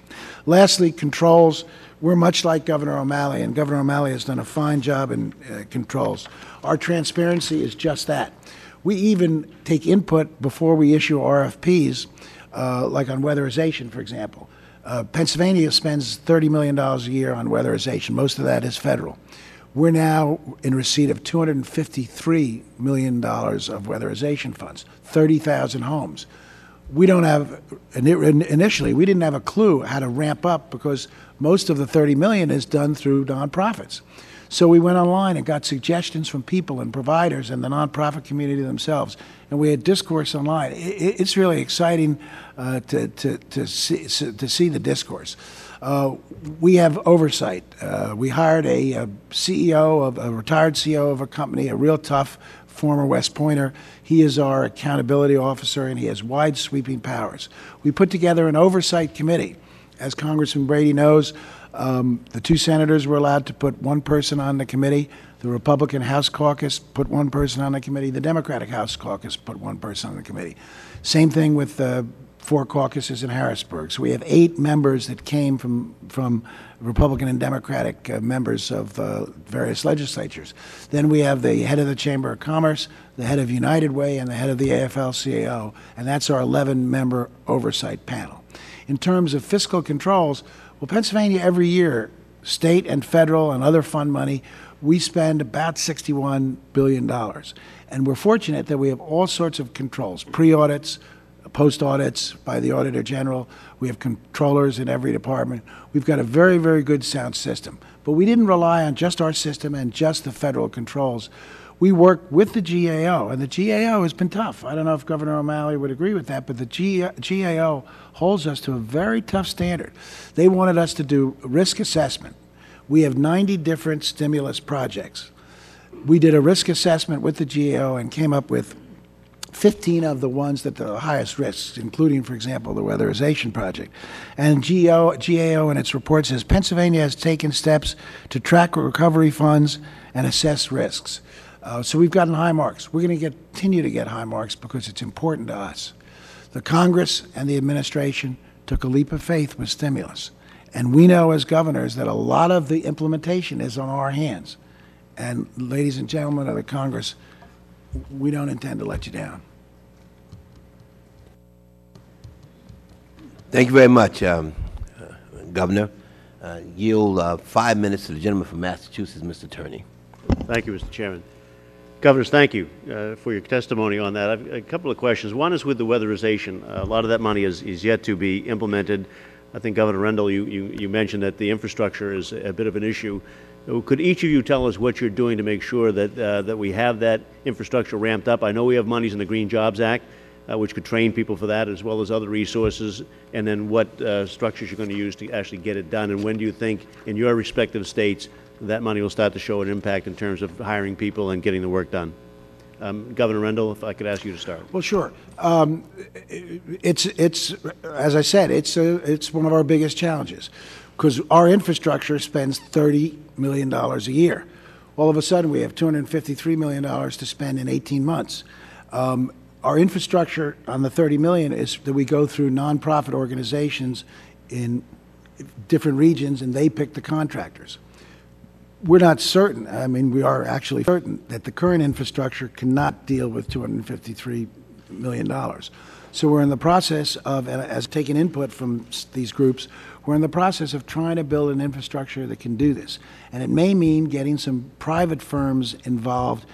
Lastly, controls. We're much like Governor O'Malley, and Governor O'Malley has done a fine job in controls. Our transparency is just that. We even take input before we issue RFPs, like on weatherization, for example. Pennsylvania spends $30 million a year on weatherization. Most of that is federal. We're now in receipt of $253 million of weatherization funds, 30,000 homes. We don't have, initially, we didn't have a clue how to ramp up because most of the $30 million is done through nonprofits. So we went online and got suggestions from people and providers and the nonprofit community themselves, and we had discourse online. It's really exciting to see the discourse. We have oversight. We hired a retired CEO of a company, a real tough former West Pointer. He is our accountability officer, and he has wide sweeping powers. We put together an oversight committee. As Congressman Brady knows, the 2 senators were allowed to put 1 person on the committee. The Republican House caucus put 1 person on the committee. The Democratic House caucus put 1 person on the committee. Same thing with 4 caucuses in Harrisburg. So we have 8 members that came from Republican and Democratic members of various legislatures. Then we have the head of the Chamber of Commerce, the head of United Way, and the head of the AFL-CIO, and that's our 11-member oversight panel. In terms of fiscal controls, well, Pennsylvania every year, state and federal and other fund money, we spend about $61 billion. And we're fortunate that we have all sorts of controls, pre-audits, post-audits by the Auditor General. We have controllers in every department. We've got a very, very good sound system. But we didn't rely on just our system and just the federal controls. We worked with the GAO, and the GAO has been tough. I don't know if Governor O'Malley would agree with that, but the GAO holds us to a very tough standard. They wanted us to do risk assessment. We have 90 different stimulus projects. We did a risk assessment with the GAO and came up with 15 of the ones that are the highest risks, including, for example, the weatherization project. And GAO in its report says Pennsylvania has taken steps to track recovery funds and assess risks. So we've gotten high marks. We're going to continue to get high marks because it's important to us. The Congress and the administration took a leap of faith with stimulus. And we know as governors that a lot of the implementation is on our hands. And ladies and gentlemen of the Congress, we don't intend to let you down. Thank you very much, Governor. Yield 5 minutes to the gentleman from Massachusetts, Mr. Turney. Thank you, Mr. Chairman. Governors, thank you for your testimony on that. I've a couple of questions. One is with the weatherization. A lot of that money is yet to be implemented. I think, Governor Rendell, you mentioned that the infrastructure is a bit of an issue. Could each of you tell us what you're doing to make sure that, that we have that infrastructure ramped up? I know we have monies in the Green Jobs Act, which could train people for that, as well as other resources, and then what structures you're going to use to actually get it done, and when do you think, in your respective states, that money will start to show an impact in terms of hiring people and getting the work done? Governor Rendell, if I could ask you to start. Well, sure. It's as I said, it's one of our biggest challenges because our infrastructure spends $30 million a year. All of a sudden, we have $253 million to spend in 18 months. Our infrastructure on the $30 million is that we go through nonprofit organizations in different regions, and they pick the contractors. We're not certain, I mean, we are actually certain that the current infrastructure cannot deal with $253 million. So we're in the process of, and as taking input from these groups, we're in the process of trying to build an infrastructure that can do this. And it may mean getting some private firms involved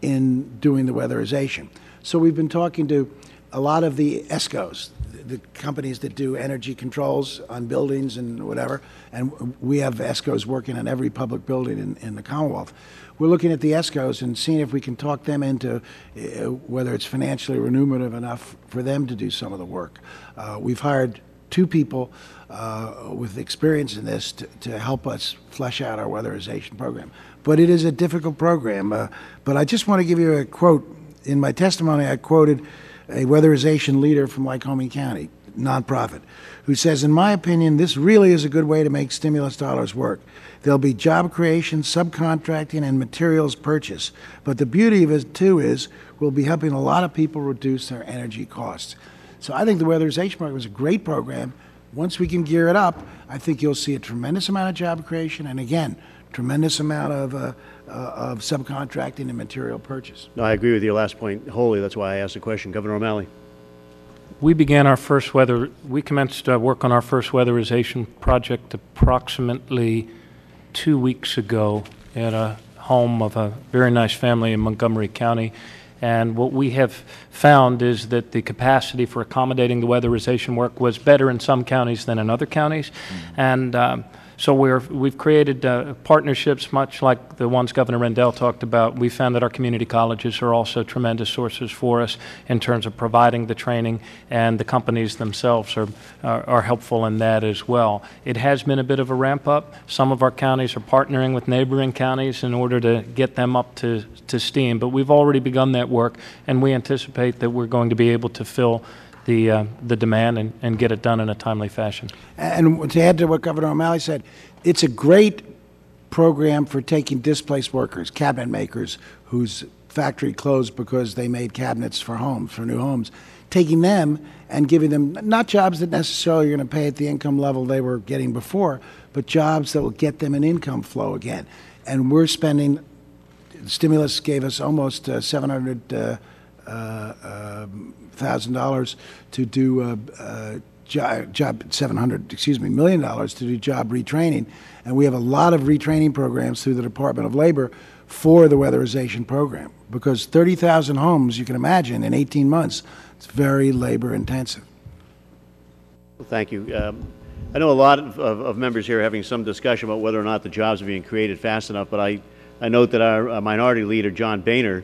in doing the weatherization. So we've been talking to a lot of the ESCOs, the companies that do energy controls on buildings and whatever, and we have ESCOs working on every public building in the Commonwealth. We're looking at the ESCOs and seeing if we can talk them into whether it's financially remunerative enough for them to do some of the work. We've hired 2 people with experience in this to help us flesh out our weatherization program. But it is a difficult program. But I just want to give you a quote. In my testimony, I quoted a weatherization leader from Lycoming County, nonprofit, who says, in my opinion, this really is a good way to make stimulus dollars work. There'll be job creation, subcontracting, and materials purchase. But the beauty of it, too, is we'll be helping a lot of people reduce their energy costs. So I think the weatherization program is a great program. Once we can gear it up, I think you'll see a tremendous amount of job creation, and again, tremendous amount of subcontracting and material purchase. No, I agree with your last point wholly. That's why I asked the question. Governor O'Malley. We began our first we commenced work on our first weatherization project approximately 2 weeks ago at a home of a very nice family in Montgomery County. And what we have found is that the capacity for accommodating the weatherization work was better in some counties than in other counties. And so we've created partnerships much like the ones Governor Rendell talked about. We found that our community colleges are also tremendous sources for us in terms of providing the training, and the companies themselves are helpful in that as well. It has been a bit of a ramp up. Some of our counties are partnering with neighboring counties in order to get them up to steam, but we've already begun that work, and we anticipate that we're going to be able to fill the demand and get it done in a timely fashion. And to add to what Governor O'Malley said, it's a great program for taking displaced workers, cabinet makers, whose factory closed because they made cabinets for homes, for new homes, taking them and giving them not jobs that necessarily are going to pay at the income level they were getting before, but jobs that will get them an income flow again. And we're spending, the stimulus gave us almost $700,000 to do $700 million to do job retraining. And we have a lot of retraining programs through the Department of Labor for the weatherization program, because 30,000 homes, you can imagine, in 18 months, it's very labor intensive. Well, thank you. I know a lot of members here are having some discussion about whether or not the jobs are being created fast enough, but I note that our minority leader, John Boehner,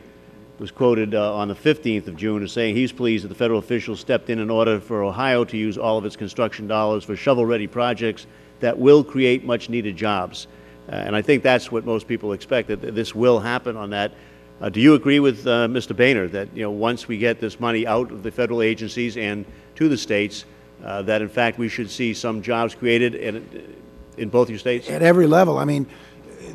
was quoted on the 15th of June as saying he's pleased that the federal officials stepped in order for Ohio to use all of its construction dollars for shovel-ready projects that will create much-needed jobs. And I think that's what most people expect, that this will happen on that. Do you agree with Mr. Boehner that, once we get this money out of the federal agencies and to the states, that in fact we should see some jobs created in both your states? At every level. I mean,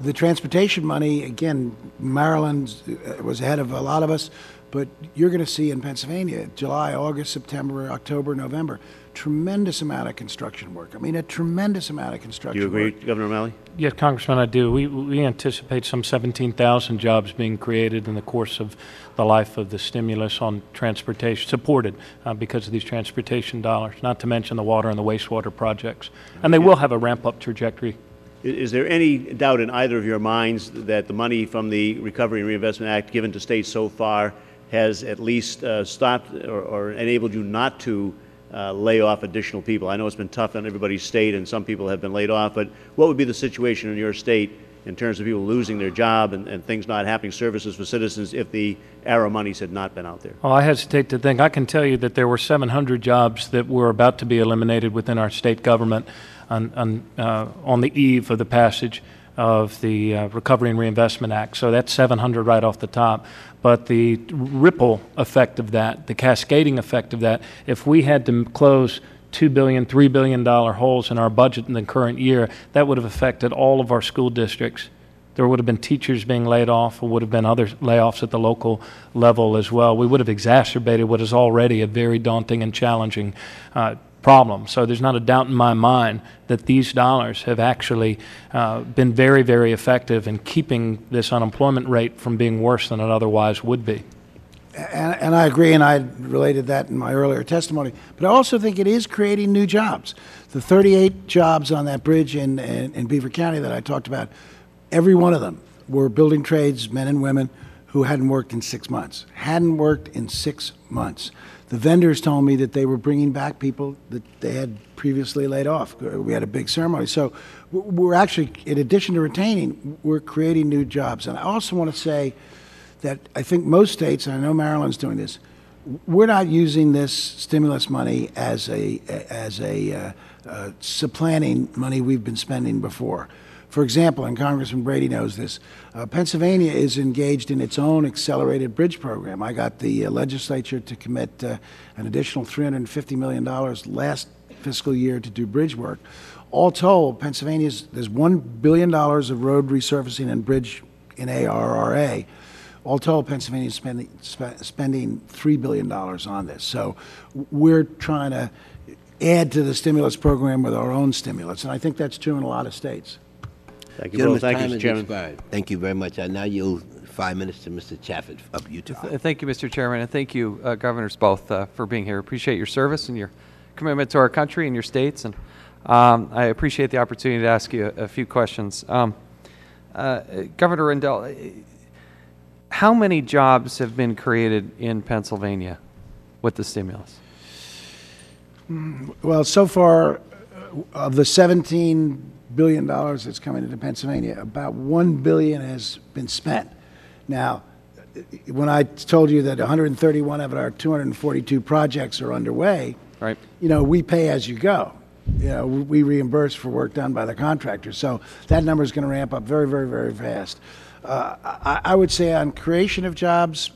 the transportation money, again, Maryland was ahead of a lot of us, but you're going to see in Pennsylvania, July, August, September, October, November, tremendous amount of construction work. I mean, a tremendous amount of construction work. Do you agree, Governor O'Malley? Yes, Congressman, I do. We anticipate some 17,000 jobs being created in the course of the life of the stimulus on transportation, supported because of these transportation dollars, not to mention the water and the wastewater projects. And they will have a ramp-up trajectory. Is there any doubt in either of your minds that the money from the Recovery and Reinvestment Act given to states so far has at least stopped or enabled you not to lay off additional people? I know it's been tough on everybody's state and some people have been laid off, but what would be the situation in your state in terms of people losing their job and things not happening, services for citizens, if the ARRA monies had not been out there? Well, I hesitate to think. I can tell you that there were 700 jobs that were about to be eliminated within our state government on the eve of the passage of the Recovery and Reinvestment Act. So that's 700 right off the top. But the ripple effect of that, the cascading effect of that, if we had to close $2 billion, $3 billion holes in our budget in the current year, that would have affected all of our school districts. There would have been teachers being laid off, or would have been other layoffs at the local level as well. We would have exacerbated what is already a very daunting and challenging problem. So there's not a doubt in my mind that these dollars have actually been very, very effective in keeping this unemployment rate from being worse than it otherwise would be. And I agree, and I related that in my earlier testimony. But I also think it is creating new jobs. The 38 jobs on that bridge in Beaver County that I talked about, every one of them were building trades, men and women, who hadn't worked in 6 months. Hadn't worked in 6 months. The vendors told me that they were bringing back people that they had previously laid off. We had a big ceremony. So we're actually, in addition to retaining, we're creating new jobs. And I also want to say that I think most states, and I know Maryland's doing this, we're not using this stimulus money as a supplanting money we've been spending before. For example, and Congressman Brady knows this, Pennsylvania is engaged in its own accelerated bridge program. I got the legislature to commit an additional $350 million last fiscal year to do bridge work. All told, there's $1 billion of road resurfacing and bridge in ARRA. All told, Pennsylvania is spending $3 billion on this. So we're trying to add to the stimulus program with our own stimulus, and I think that's true in a lot of states. Thank you both. Thank you, Mr. Chairman. Expired. Thank you very much. I now yield 5 minutes to Mr. Chaffetz of Utah. Thank you, Mr. Chairman, and thank you, Governors, both, for being here. Appreciate your service and your commitment to our country and your states, and I appreciate the opportunity to ask you a few questions. Governor Rendell, how many jobs have been created in Pennsylvania with the stimulus? Well, so far, of the $17 billion that's coming into Pennsylvania, about $1 billion has been spent. Now, when I told you that 131 of our 242 projects are underway, right? We pay as you go. We reimburse for work done by the contractor. So that number is going to ramp up very, very, very fast. I would say on creation of jobs,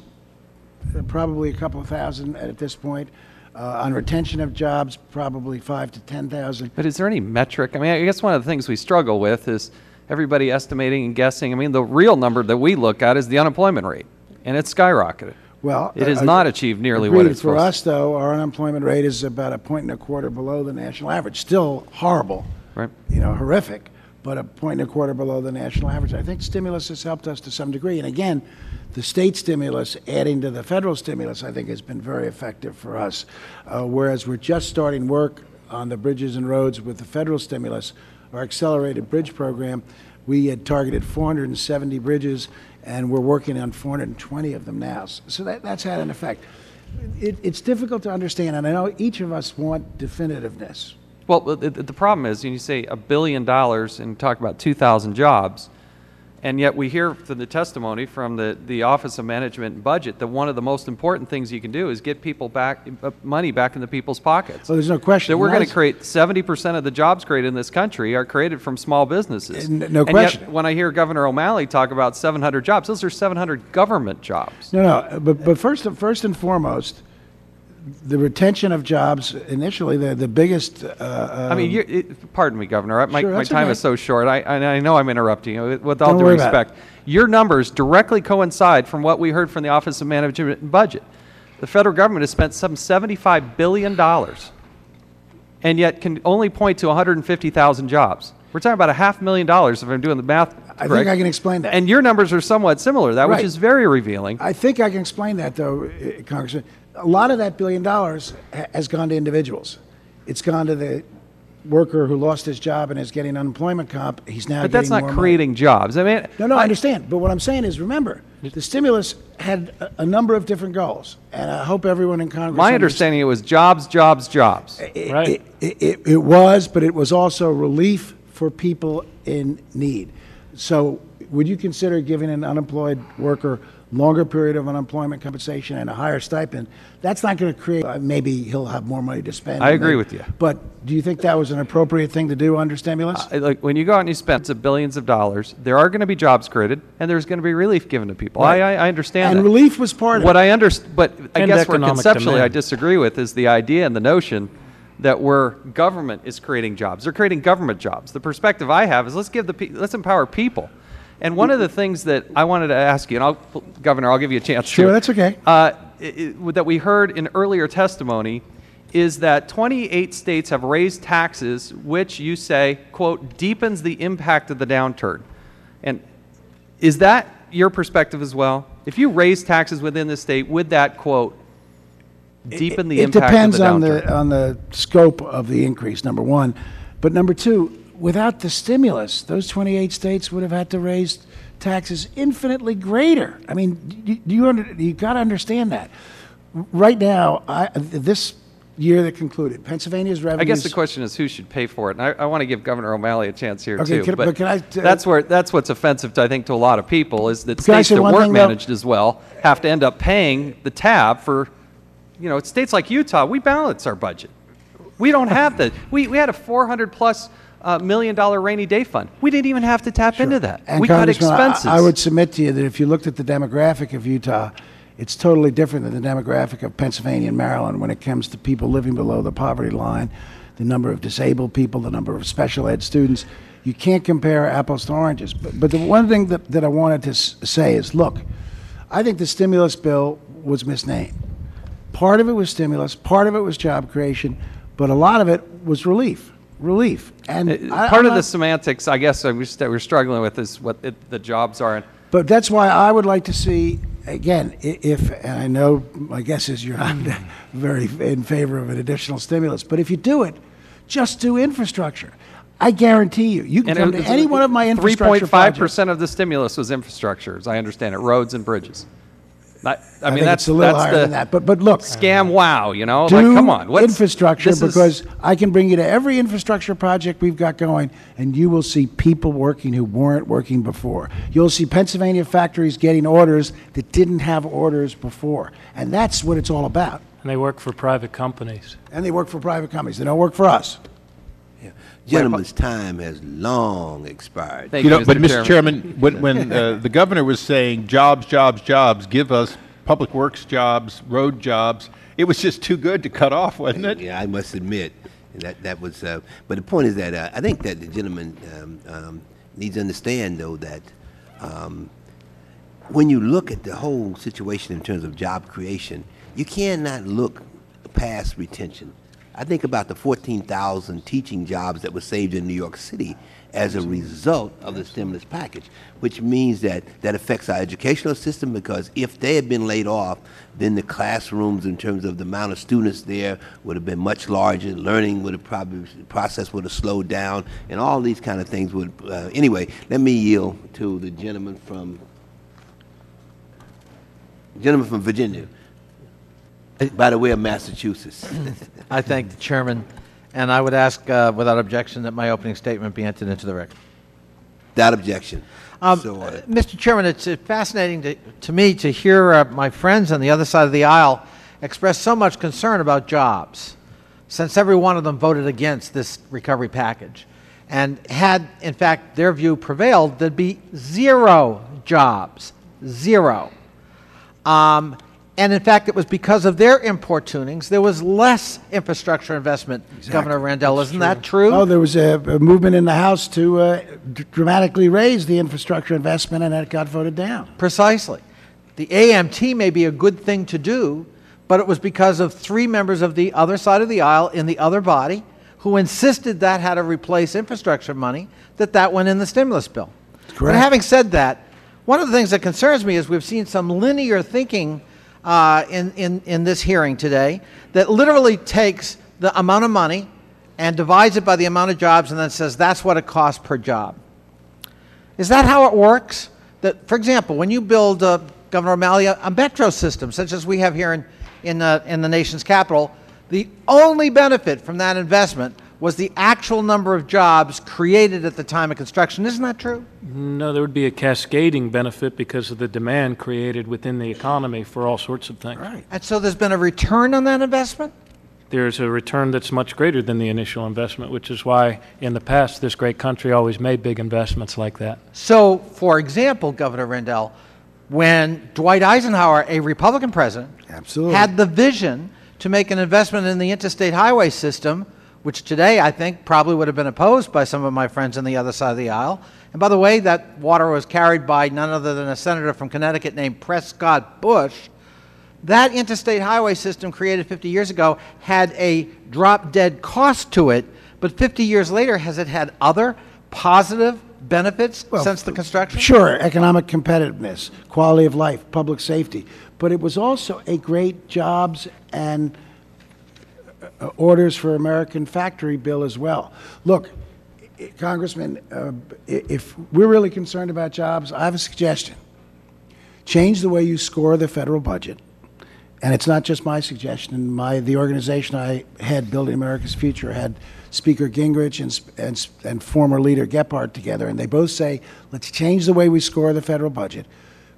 probably a couple of thousand at this point. On retention of jobs, probably 5,000 to 10,000. But is there any metric? I mean, I guess one of the things we struggle with is everybody estimating and guessing. I mean, the real number that we look at is the unemployment rate, and it's skyrocketed. Well, It has not achieved nearly what agreed. it's For supposed us, though, our unemployment rate is about 1.25 below the national average. Still horrible, Right. horrific, but 1.25 below the national average. I think stimulus has helped us to some degree. And again, the state stimulus adding to the federal stimulus, I think, has been very effective for us. Whereas we're just starting work on the bridges and roads with the federal stimulus, our accelerated bridge program, we had targeted 470 bridges, and we're working on 420 of them now. So that's had an effect. It's difficult to understand, and I know each of us want definitiveness. Well, the problem is, you say $1 billion and talk about 2,000 jobs, and yet we hear from the testimony from the Office of Management and Budget that one of the most important things you can do is get people money back into people's pockets. Well, there's no question. That we're going to create 70% of the jobs created in this country are created from small businesses. No question. Yet, when I hear Governor O'Malley talk about 700 jobs, those are 700 government jobs. No, but first and foremost, the retention of jobs initially, the biggest. I mean, pardon me, Governor. My time okay. is so short. I know I'm interrupting you. With all Don't due worry about respect, your numbers directly coincide from what we heard from the Office of Management and Budget. The federal government has spent some $75 billion, and yet can only point to 150,000 jobs. We're talking about $500,000 if I'm doing the math correct. I think I can explain that. And your numbers are somewhat similar, which is very revealing. I think I can explain that, though, Congressman. A lot of that $1 billion has gone to individuals. It's gone to the worker who lost his job and is getting unemployment comp. He's now But that's getting not more creating jobs. I mean, No, I understand. But what I'm saying is, remember, the stimulus had a number of different goals, and I hope everyone in Congress. My understanding, it was jobs, jobs, jobs. Right. It was, but it was also relief for people in need. So, would you consider giving an unemployed worker longer period of unemployment compensation and a higher stipend? That's not going to create, maybe he'll have more money to spend. I agree with you. But do you think that was an appropriate thing to do under stimulus? Like when you go out and you spend billions of dollars, there are going to be jobs created, and there's going to be relief given to people. Right. I understand And that. relief was part of What it. I understand, but I And guess where economic conceptually I demand. disagree with is the idea and the notion that where government is creating jobs. They're creating government jobs. The perspective I have is let's empower people. And one of the things that I wanted to ask you, and Governor, I'll give you a chance. Sure, to, that's okay. that we heard in earlier testimony is that 28 states have raised taxes, which you say, quote, deepens the impact of the downturn. And is that your perspective as well? If you raise taxes within the state, would that, quote, deepen the impact of the downturn? It depends on the scope of the increase, number one. But number two, without the stimulus, those 28 states would have had to raise taxes infinitely greater. I mean, you got to understand that. Right now, this year that concluded, Pennsylvania's revenues. I guess the question is who should pay for it. And I want to give Governor O'Malley a chance here, Okay, too. but can I that's what's offensive, I think, to a lot of people is that Can I states say that one weren't thing, though? managed as well have to end up paying the tab for, states like Utah, we balance our budget. We don't have that. We had a $400+ million rainy day fund. We didn't even have to tap into that. And We cut Congressman, expenses. I would submit to you that if you looked at the demographic of Utah, it's totally different than the demographic of Pennsylvania and Maryland when it comes to people living below the poverty line, the number of disabled people, the number of special ed students. You can't compare apples to oranges. But the one thing that I wanted to say is, look, I think the stimulus bill was misnamed. Part of it was stimulus, part of it was job creation, but a lot of it was relief. And part of the semantics, I guess, we're struggling with is what the jobs are. But that's why I would like to see, again, and I know my guess is you're not very in favor of an additional stimulus, but if you do it, just do infrastructure. I guarantee you can come to any one of my infrastructure projects. 3.5% of the stimulus was infrastructure, as I understand it, roads and bridges. I mean, think that's it's a little higher the than that. But look, scam. Wow, do come on, infrastructure because I can bring you to every infrastructure project we've got going, and you will see people working who weren't working before. You'll see Pennsylvania factories getting orders that didn't have orders before, and that's what it's all about. And they work for private companies. And they work for private companies. They don't work for us. Gentleman's time has long expired. Thank you, But Mr. Chairman, when the governor was saying jobs, jobs, jobs, give us public works jobs, road jobs, it was just too good to cut off, wasn't it? Yeah, I must admit that was. But the point is that I think that the gentleman needs to understand, though, that when you look at the whole situation in terms of job creation, you cannot look past retention. I think about the 14,000 teaching jobs that were saved in New York City as a result of the stimulus package, which means that that affects our educational system, because if they had been laid off, then the classrooms in terms of the amount of students there would have been much larger. Learning would have probably, the process would have slowed down, and all these kind of things would, anyway, let me yield to the gentleman from Virginia, by the way of Massachusetts. I thank the Chairman, and I would ask, without objection, that my opening statement be entered into the record. Without objection. Mr. Chairman, it's fascinating to me to hear my friends on the other side of the aisle express so much concern about jobs, since every one of them voted against this recovery package. And had, in fact, their view prevailed, there'd be 0 jobs. 0. And in fact, it was because of their importunings, there was less infrastructure investment, exactly. Governor Rendell. Isn't that true? Oh, there was a movement in the House to dramatically raise the infrastructure investment, and that got voted down. Precisely. The AMT may be a good thing to do, but it was because of 3 members of the other side of the aisle in the other body who insisted that had to replace infrastructure money, that went in the stimulus bill. Correct. But having said that, one of the things that concerns me is we've seen some linear thinking in this hearing today that literally takes the amount of money and divides it by the amount of jobs and then says that's what it costs per job. Is that how it works? That, for example, when you build, Governor O'Malley, a metro system such as we have here in the nation's capital, the only benefit from that investment was the actual number of jobs created at the time of construction. Isn't that true? No, there would be a cascading benefit because of the demand created within the economy for all sorts of things. Right. And so there's been a return on that investment? There's a return that's much greater than the initial investment, which is why in the past this great country always made big investments like that. So, for example, Governor Rendell, when Dwight Eisenhower, a Republican president, absolutely, had the vision to make an investment in the interstate highway system, which today I think probably would have been opposed by some of my friends on the other side of the aisle. And by the way, that water was carried by none other than a senator from Connecticut named Prescott Bush. That interstate highway system created 50 years ago had a drop-dead cost to it, but 50 years later, has it had other positive benefits since the construction? Sure, economic competitiveness, quality of life, public safety. But it was also a great jobs and orders for American factory bill as well. Look, Congressman, if we're really concerned about jobs, I have a suggestion. Change the way you score the federal budget. And it's not just my suggestion. The organization I had, Building America's Future, had Speaker Gingrich and former leader Gephardt together, and they both say, let's change the way we score the federal budget.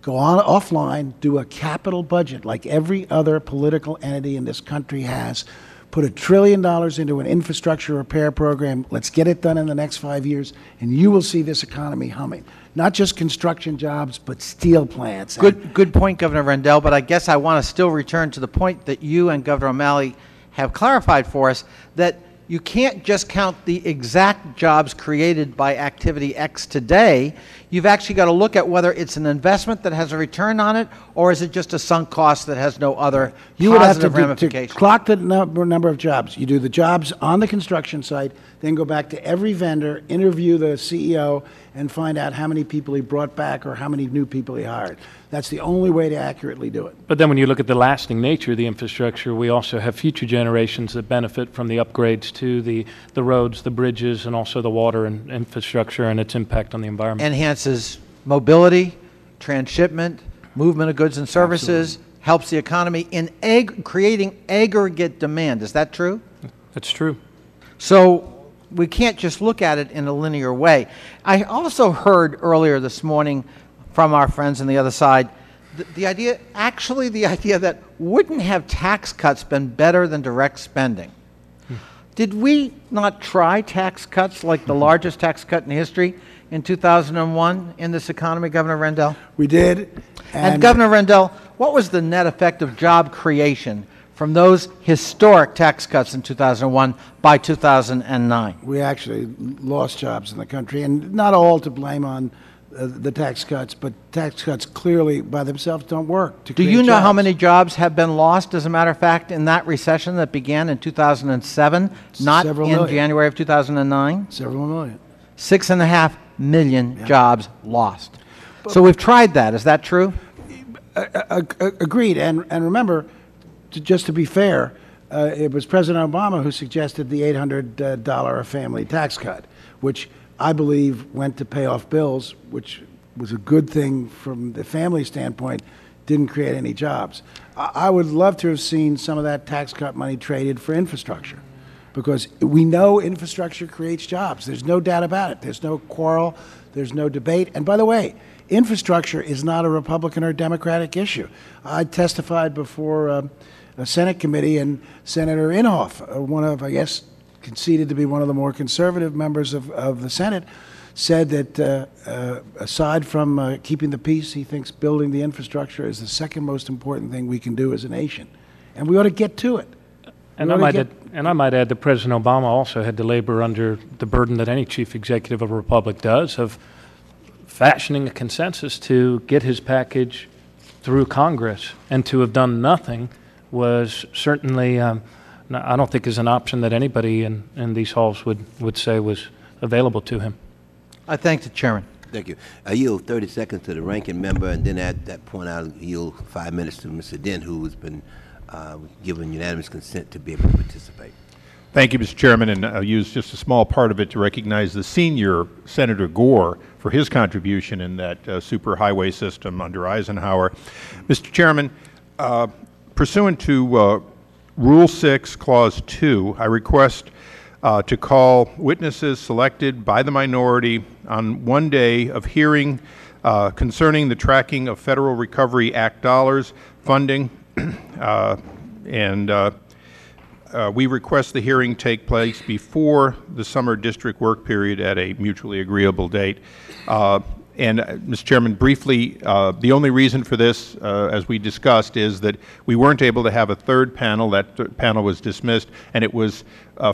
Go on offline, do a capital budget like every other political entity in this country has. Put $1 trillion into an infrastructure repair program. Let's get it done in the next 5 years, and you will see this economy humming. Not just construction jobs, but steel plants. Good point, Governor Rendell, but I guess I want to still return to the point that you and Governor O'Malley have clarified for us, that you can't just count the exact jobs created by activity X today. You've actually got to look at whether it's an investment that has a return on it, or is it just a sunk cost that has no other positive ramifications. To clock the number of jobs. You do the jobs on the construction site, then go back to every vendor, interview the CEO, and find out how many people he brought back or how many new people he hired. That's the only way to accurately do it. But then when you look at the lasting nature of the infrastructure, we also have future generations that benefit from the upgrades to the roads, the bridges, and also the water and infrastructure and its impact on the environment. Enhances mobility, transshipment, movement of goods and services, absolutely, helps the economy in creating aggregate demand. Is that true? That's true. So we can't just look at it in a linear way. I also heard earlier this morning from our friends on the other side, the idea that wouldn't have tax cuts been better than direct spending? Did we not try tax cuts like the largest tax cut in history in 2001 in this economy, Governor Rendell? We did. And Governor Rendell, what was the net effect of job creation from those historic tax cuts in 2001 by 2009? We actually lost jobs in the country, and not all to blame on the tax cuts, but tax cuts clearly by themselves don't work to Do create you know how jobs. many jobs have been lost, as a matter of fact, in that recession that began in 2007, not in Several million. January of 2009? Several million. 6.5 million jobs lost. So we've tried that. Is that true? Agreed. And remember, just to be fair, it was President Obama who suggested the $800 a family tax cut, which I believe went to pay off bills, which was a good thing from the family standpoint, didn't create any jobs. I would love to have seen some of that tax cut money traded for infrastructure, because we know infrastructure creates jobs. There's no doubt about it. There's no quarrel. There's no debate. And by the way, infrastructure is not a Republican or Democratic issue. I testified before a Senate committee, and Senator Inhofe, one of, I guess, conceded to be one of the more conservative members of the Senate, said that aside from keeping the peace, he thinks building the infrastructure is the second most important thing we can do as a nation. And we ought to get to it. And I might add that President Obama also had to labor under the burden that any chief executive of a republic does, of fashioning a consensus to get his package through Congress. And to have done nothing was certainly, I don't think is an option that anybody in these halls would say was available to him. I thank the chairman. Thank you. I yield 30 seconds to the ranking member, and then at that point I'll yield 5 minutes to Mr. Dent, who has been given unanimous consent to be able to participate. Thank you, Mr. Chairman, and I'll use just a small part of it to recognize the senior Senator Gore for his contribution in that superhighway system under Eisenhower. Mr. Chairman, pursuant to Rule 6, Clause 2, I request to call witnesses selected by the minority on one day of hearing concerning the tracking of Federal Recovery Act dollars, funding, we request the hearing take place before the summer district work period at a mutually agreeable date. Mr. Chairman, briefly, the only reason for this, as we discussed, is that we weren't able to have a third panel. That panel was dismissed, and it was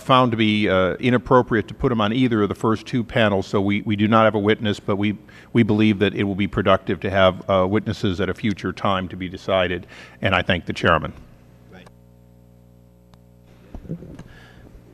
found to be inappropriate to put them on either of the first two panels, so we do not have a witness, but we believe that it will be productive to have witnesses at a future time to be decided, and I thank the chairman.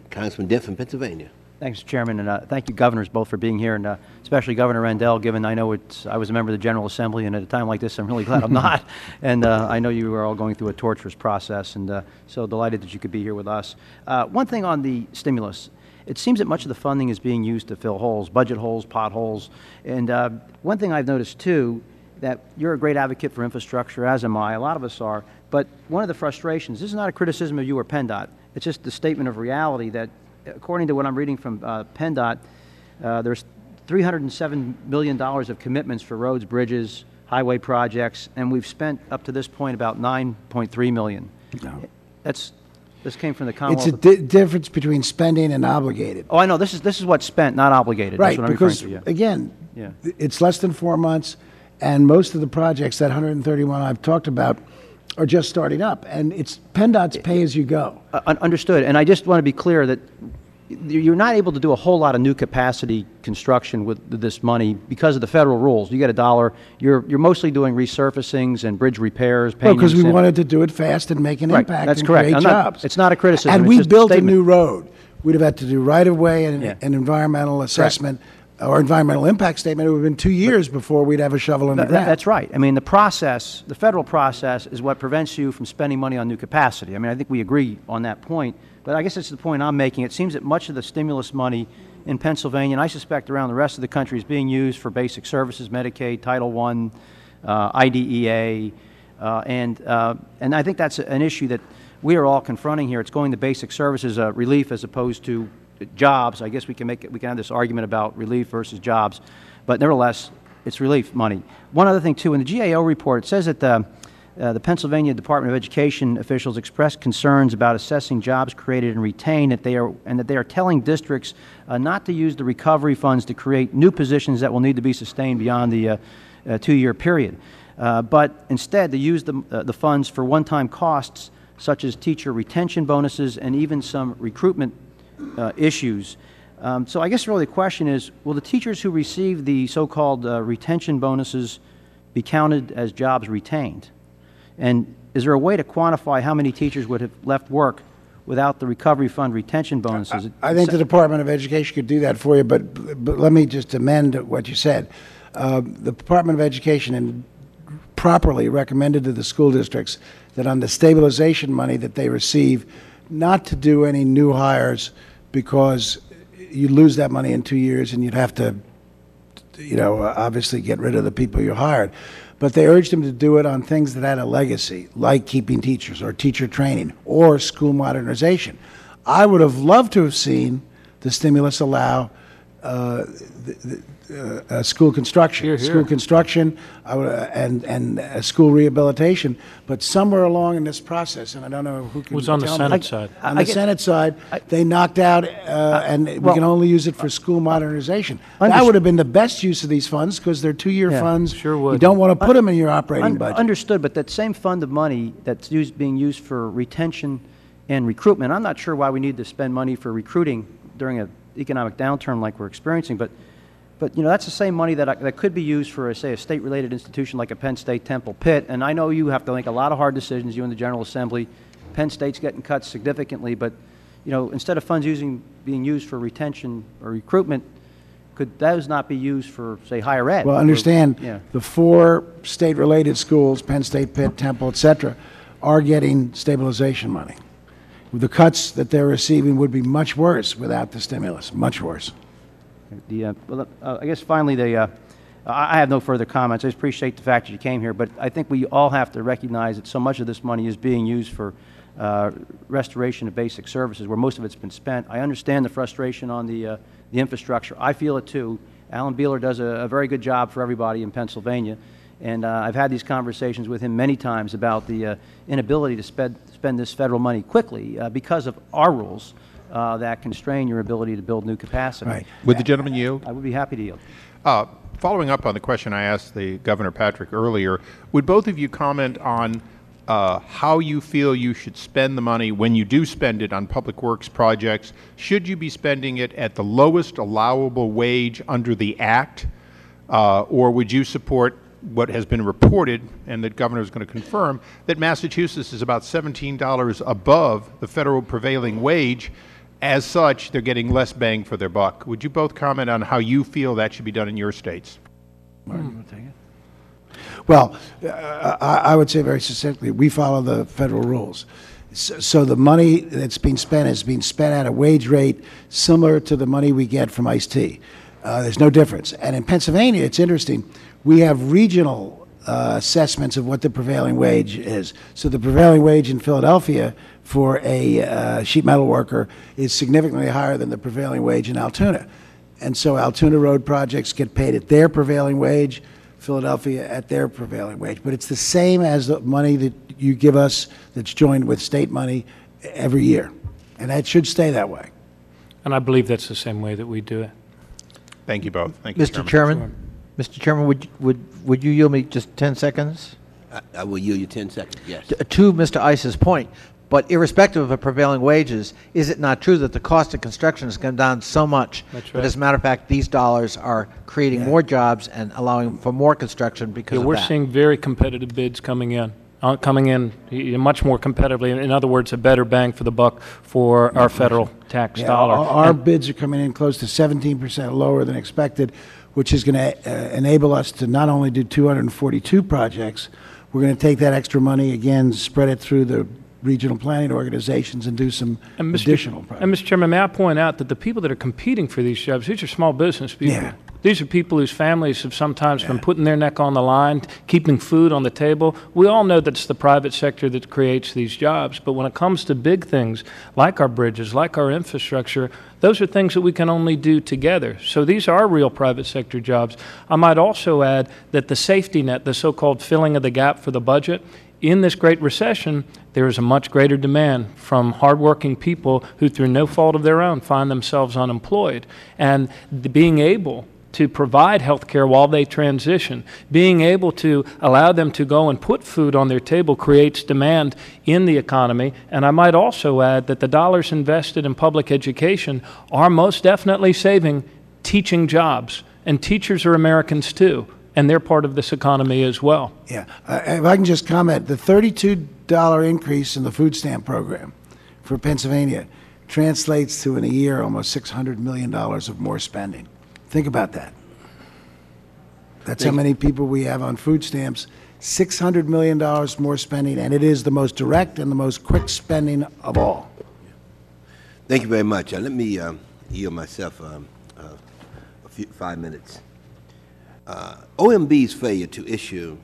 Congressman Dent from Pennsylvania. Thanks, Chairman, and thank you, governors, both for being here, and especially Governor Rendell, given I know I was a member of the General Assembly, and at a time like this, I'm really glad I'm not. And I know you are all going through a torturous process, and so delighted that you could be here with us. One thing on the stimulus. It seems that much of the funding is being used to fill holes, budget holes, potholes. And one thing I've noticed, too, that you're a great advocate for infrastructure, as am I. A lot of us are. But one of the frustrations, this is not a criticism of you or PennDOT. It's just the statement of reality that, according to what I'm reading from PennDOT, there's $307 million of commitments for roads, bridges, highway projects, and we've spent up to this point about $9.3 million. No. This came from the Commonwealth. It's a difference between spending and obligated. Oh, I know. This is what's spent, not obligated. Right, That's what I'm because, referring to, again, yeah. It's less than 4 months, and most of the projects, that 131 I've talked about, are just starting up, and it's PennDOT's pay-as-you-go. Understood, and I just want to be clear that you're not able to do a whole lot of new capacity construction with this money because of the federal rules. You get $1. You're mostly doing resurfacings and bridge repairs. Well, because we wanted to do it fast and make an impact that's and correct. create jobs. It's not a criticism. And it's we just built a new road. We'd have had to do right-of-way and an environmental assessment or environmental impact statement. It would have been 2 years before we'd have a shovel in the ground. That's right. I mean, the process, the federal process, is what prevents you from spending money on new capacity. I mean, I think we agree on that point. But I guess that's the point I'm making. It seems that much of the stimulus money in Pennsylvania, and I suspect around the rest of the country, is being used for basic services, Medicaid, Title I, IDEA, and I think that's an issue that we are all confronting here. It's going to basic services relief as opposed to jobs. I guess we can have this argument about relief versus jobs, but nevertheless, it's relief money. One other thing too, in the GAO report, it says that the Pennsylvania Department of Education officials expressed concerns about assessing jobs created and retained, and that they are telling districts not to use the recovery funds to create new positions that will need to be sustained beyond the 2-year period, but instead to use the funds for one-time costs such as teacher retention bonuses and even some recruitment issues. So I guess really the question is, will the teachers who receive the so-called retention bonuses be counted as jobs retained? And is there a way to quantify how many teachers would have left work without the recovery fund retention bonuses? I think the Department of Education could do that for you, but let me just amend what you said. The Department of Education properly recommended to the school districts that on the stabilization money that they receive, not to do any new hires, because you lose that money in 2 years and you'd have to, obviously get rid of the people you hired. But they urged them to do it on things that had a legacy, like keeping teachers or teacher training or school modernization. I would have loved to have seen the stimulus allow school construction, and school rehabilitation. But somewhere along in this process, and I don't know who can was on the tell Senate me, side. on the Senate side, they knocked out, and we can only use it for school modernization. That would have been the best use of these funds, because they're two-year funds. Sure would. You don't want to put them in your operating budget. Understood, but that same fund of money that's being used for retention and recruitment, I'm not sure why we need to spend money for recruiting during an economic downturn like we're experiencing, but that's the same money that could be used for, say, a state-related institution like a Penn State, Temple, Pitt. And I know you have to make a lot of hard decisions, you in the General Assembly. Penn State's getting cut significantly, but instead of funds being used for retention or recruitment, could those not be used for, say, higher ed? Well, understand, the 4 state-related schools, Penn State, Pitt, Temple, et cetera, are getting stabilization money. The cuts that they're receiving would be much worse without the stimulus, much worse. I guess finally, I have no further comments. I just appreciate the fact that you came here, but I think we all have to recognize that so much of this money is being used for restoration of basic services, where most of it's been spent. I understand the frustration on the infrastructure. I feel it too. Alan Beeler does a very good job for everybody in Pennsylvania, and I've had these conversations with him many times about the inability to spend this federal money quickly because of our rules. That constrain your ability to build new capacity. Right. Would the gentleman yield? I would be happy to yield. Following up on the question I asked the Governor Patrick earlier, would both of you comment on how you feel you should spend the money when you do spend it on public works projects? Should you be spending it at the lowest allowable wage under the Act, or would you support what has been reported, and that Governor is going to confirm, that Massachusetts is about $17 above the federal prevailing wage? As such, they're getting less bang for their buck. Would you both comment on how you feel that should be done in your states? Martin, you want to take it? Well, I would say very succinctly, we follow the federal rules. So the money that's being spent is being spent at a wage rate similar to the money we get from Ice-T. There's no difference. And in Pennsylvania, it's interesting, we have regional assessments of what the prevailing wage is. So the prevailing wage in Philadelphia for a sheet metal worker is significantly higher than the prevailing wage in Altoona. And so Altoona road projects get paid at their prevailing wage, Philadelphia at their prevailing wage. But it's the same as the money that you give us that's joined with state money every year. And that should stay that way. And I believe that's the same way that we do it. Thank you both. Thank you, Mr. Chairman. Mr. Chairman, would you yield me just 10 seconds? I will yield you 10 seconds, yes. To Mr. Ice's point, but irrespective of prevailing wages, is it not true that the cost of construction has come down so much that, as a matter of fact, these dollars are creating more jobs and allowing for more construction because of that? We're seeing very competitive bids coming in much more competitively. In other words, a better bang for the buck for our federal tax dollar. Our bids are coming in close to 17% lower than expected, which is going to enable us to not only do 242 projects, we're going to take that extra money, again, spread it through the regional planning organizations and do some additional projects. And Mr. Chairman, may I point out that the people that are competing for these jobs, these are small business people. Yeah. These are people whose families have sometimes been putting their neck on the line, keeping food on the table. We all know that it's the private sector that creates these jobs, but when it comes to big things like our bridges, like our infrastructure, those are things that we can only do together. So these are real private sector jobs. I might also add that the safety net, the so-called filling of the gap for the budget, in this great recession, there is a much greater demand from hardworking people who, through no fault of their own, find themselves unemployed. And being able to provide health care while they transition. Being able to allow them to go and put food on their table creates demand in the economy. And I might also add that the dollars invested in public education are most definitely saving teaching jobs. And teachers are Americans too, and they're part of this economy as well. Yeah. If I can just comment, the $32 increase in the food stamp program for Pennsylvania translates to, in a year, almost $600 million of more spending. Think about that. That's how many people we have on food stamps. $600 million more spending, and it is the most direct and the most quick spending of all. Thank you very much. Let me yield myself 5 minutes. OMB's failure to issue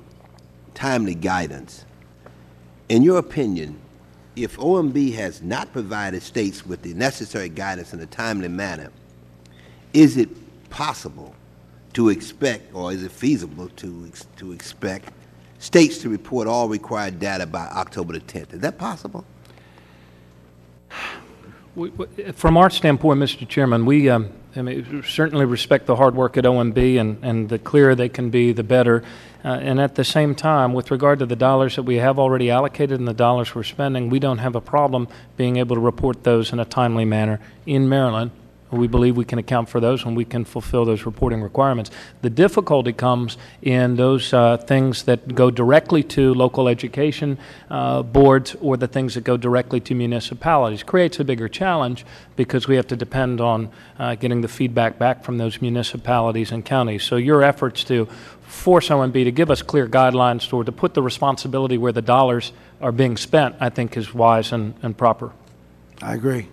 timely guidance, in your opinion, if OMB has not provided states with the necessary guidance in a timely manner, is it possible to expect, or is it feasible to expect states to report all required data by October the 10th? Is that possible? From our standpoint, Mr. Chairman, we certainly respect the hard work at OMB, and the clearer they can be, the better. And at the same time, with regard to the dollars that we have already allocated and the dollars we're spending, we don't have a problem being able to report those in a timely manner in Maryland. We believe we can account for those and we can fulfill those reporting requirements. The difficulty comes in those things that go directly to local education boards or the things that go directly to municipalities. Creates a bigger challenge because we have to depend on getting the feedback back from those municipalities and counties. So your efforts to force OMB to give us clear guidelines or to put the responsibility where the dollars are being spent, I think is wise and proper. I agree.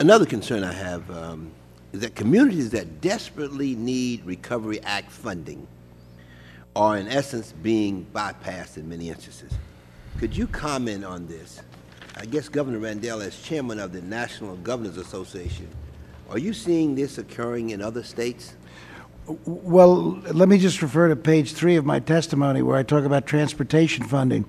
Another concern I have is that communities that desperately need Recovery Act funding are in essence being bypassed in many instances. Could you comment on this? I guess Governor Rendell, as chairman of the National Governors Association, are you seeing this occurring in other states? Well, let me just refer to page 3 of my testimony where I talk about transportation funding.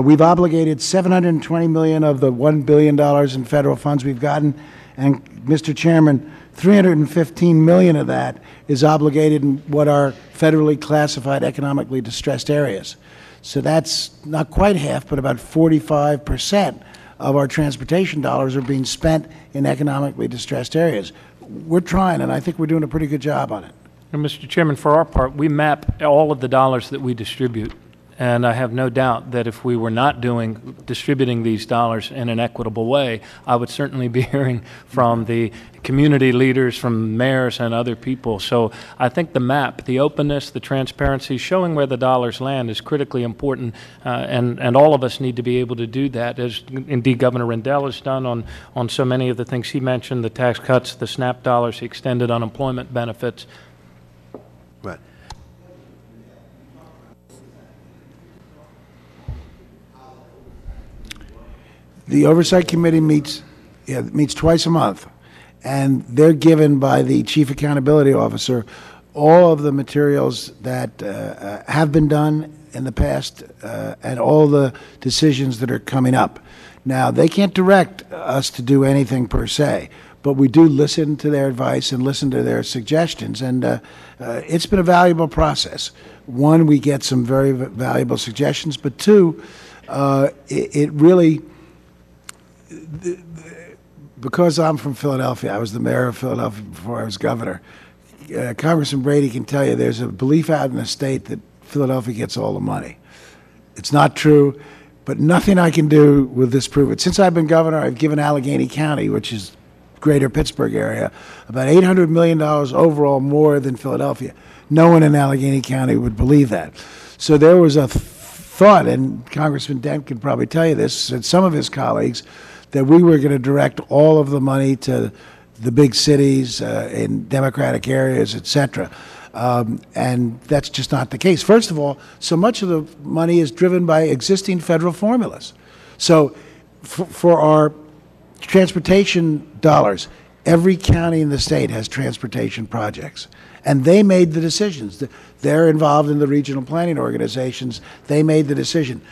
We've obligated $720 million of the $1 billion in federal funds we've gotten, and Mr. Chairman, $315 million of that is obligated in what are federally classified economically distressed areas. So that's not quite half, but about 45% of our transportation dollars are being spent in economically distressed areas. We're trying, and I think we're doing a pretty good job on it. And Mr. Chairman, for our part, we map all of the dollars that we distribute. And I have no doubt that if we were not distributing these dollars in an equitable way, I would certainly be hearing from the community leaders, from mayors and other people. So I think the map, the openness, the transparency, showing where the dollars land is critically important, and all of us need to be able to do that, as indeed Governor Rendell has done on so many of the things he mentioned, the tax cuts, the SNAP dollars, the extended unemployment benefits. Right. The Oversight Committee meets twice a month, and they're given by the Chief Accountability Officer all of the materials that have been done in the past and all the decisions that are coming up. Now, they can't direct us to do anything per se, but we do listen to their advice and listen to their suggestions, and it's been a valuable process. One, we get some very valuable suggestions, but two, it really... Because I'm from Philadelphia, I was the mayor of Philadelphia before I was governor. Congressman Brady can tell you there's a belief out in the state that Philadelphia gets all the money. It's not true, but nothing I can do will disprove it. Since I've been governor, I've given Allegheny County, which is greater Pittsburgh area, about $800 million overall more than Philadelphia. No one in Allegheny County would believe that. So there was a thought, and Congressman Dent could probably tell you this, and some of his colleagues, that we were going to direct all of the money to the big cities in Democratic areas, et cetera. And that's just not the case. First of all, so much of the money is driven by existing federal formulas. So for our transportation dollars, every county in the state has transportation projects. And they made the decisions. They're involved in the regional planning organizations. They made the decision.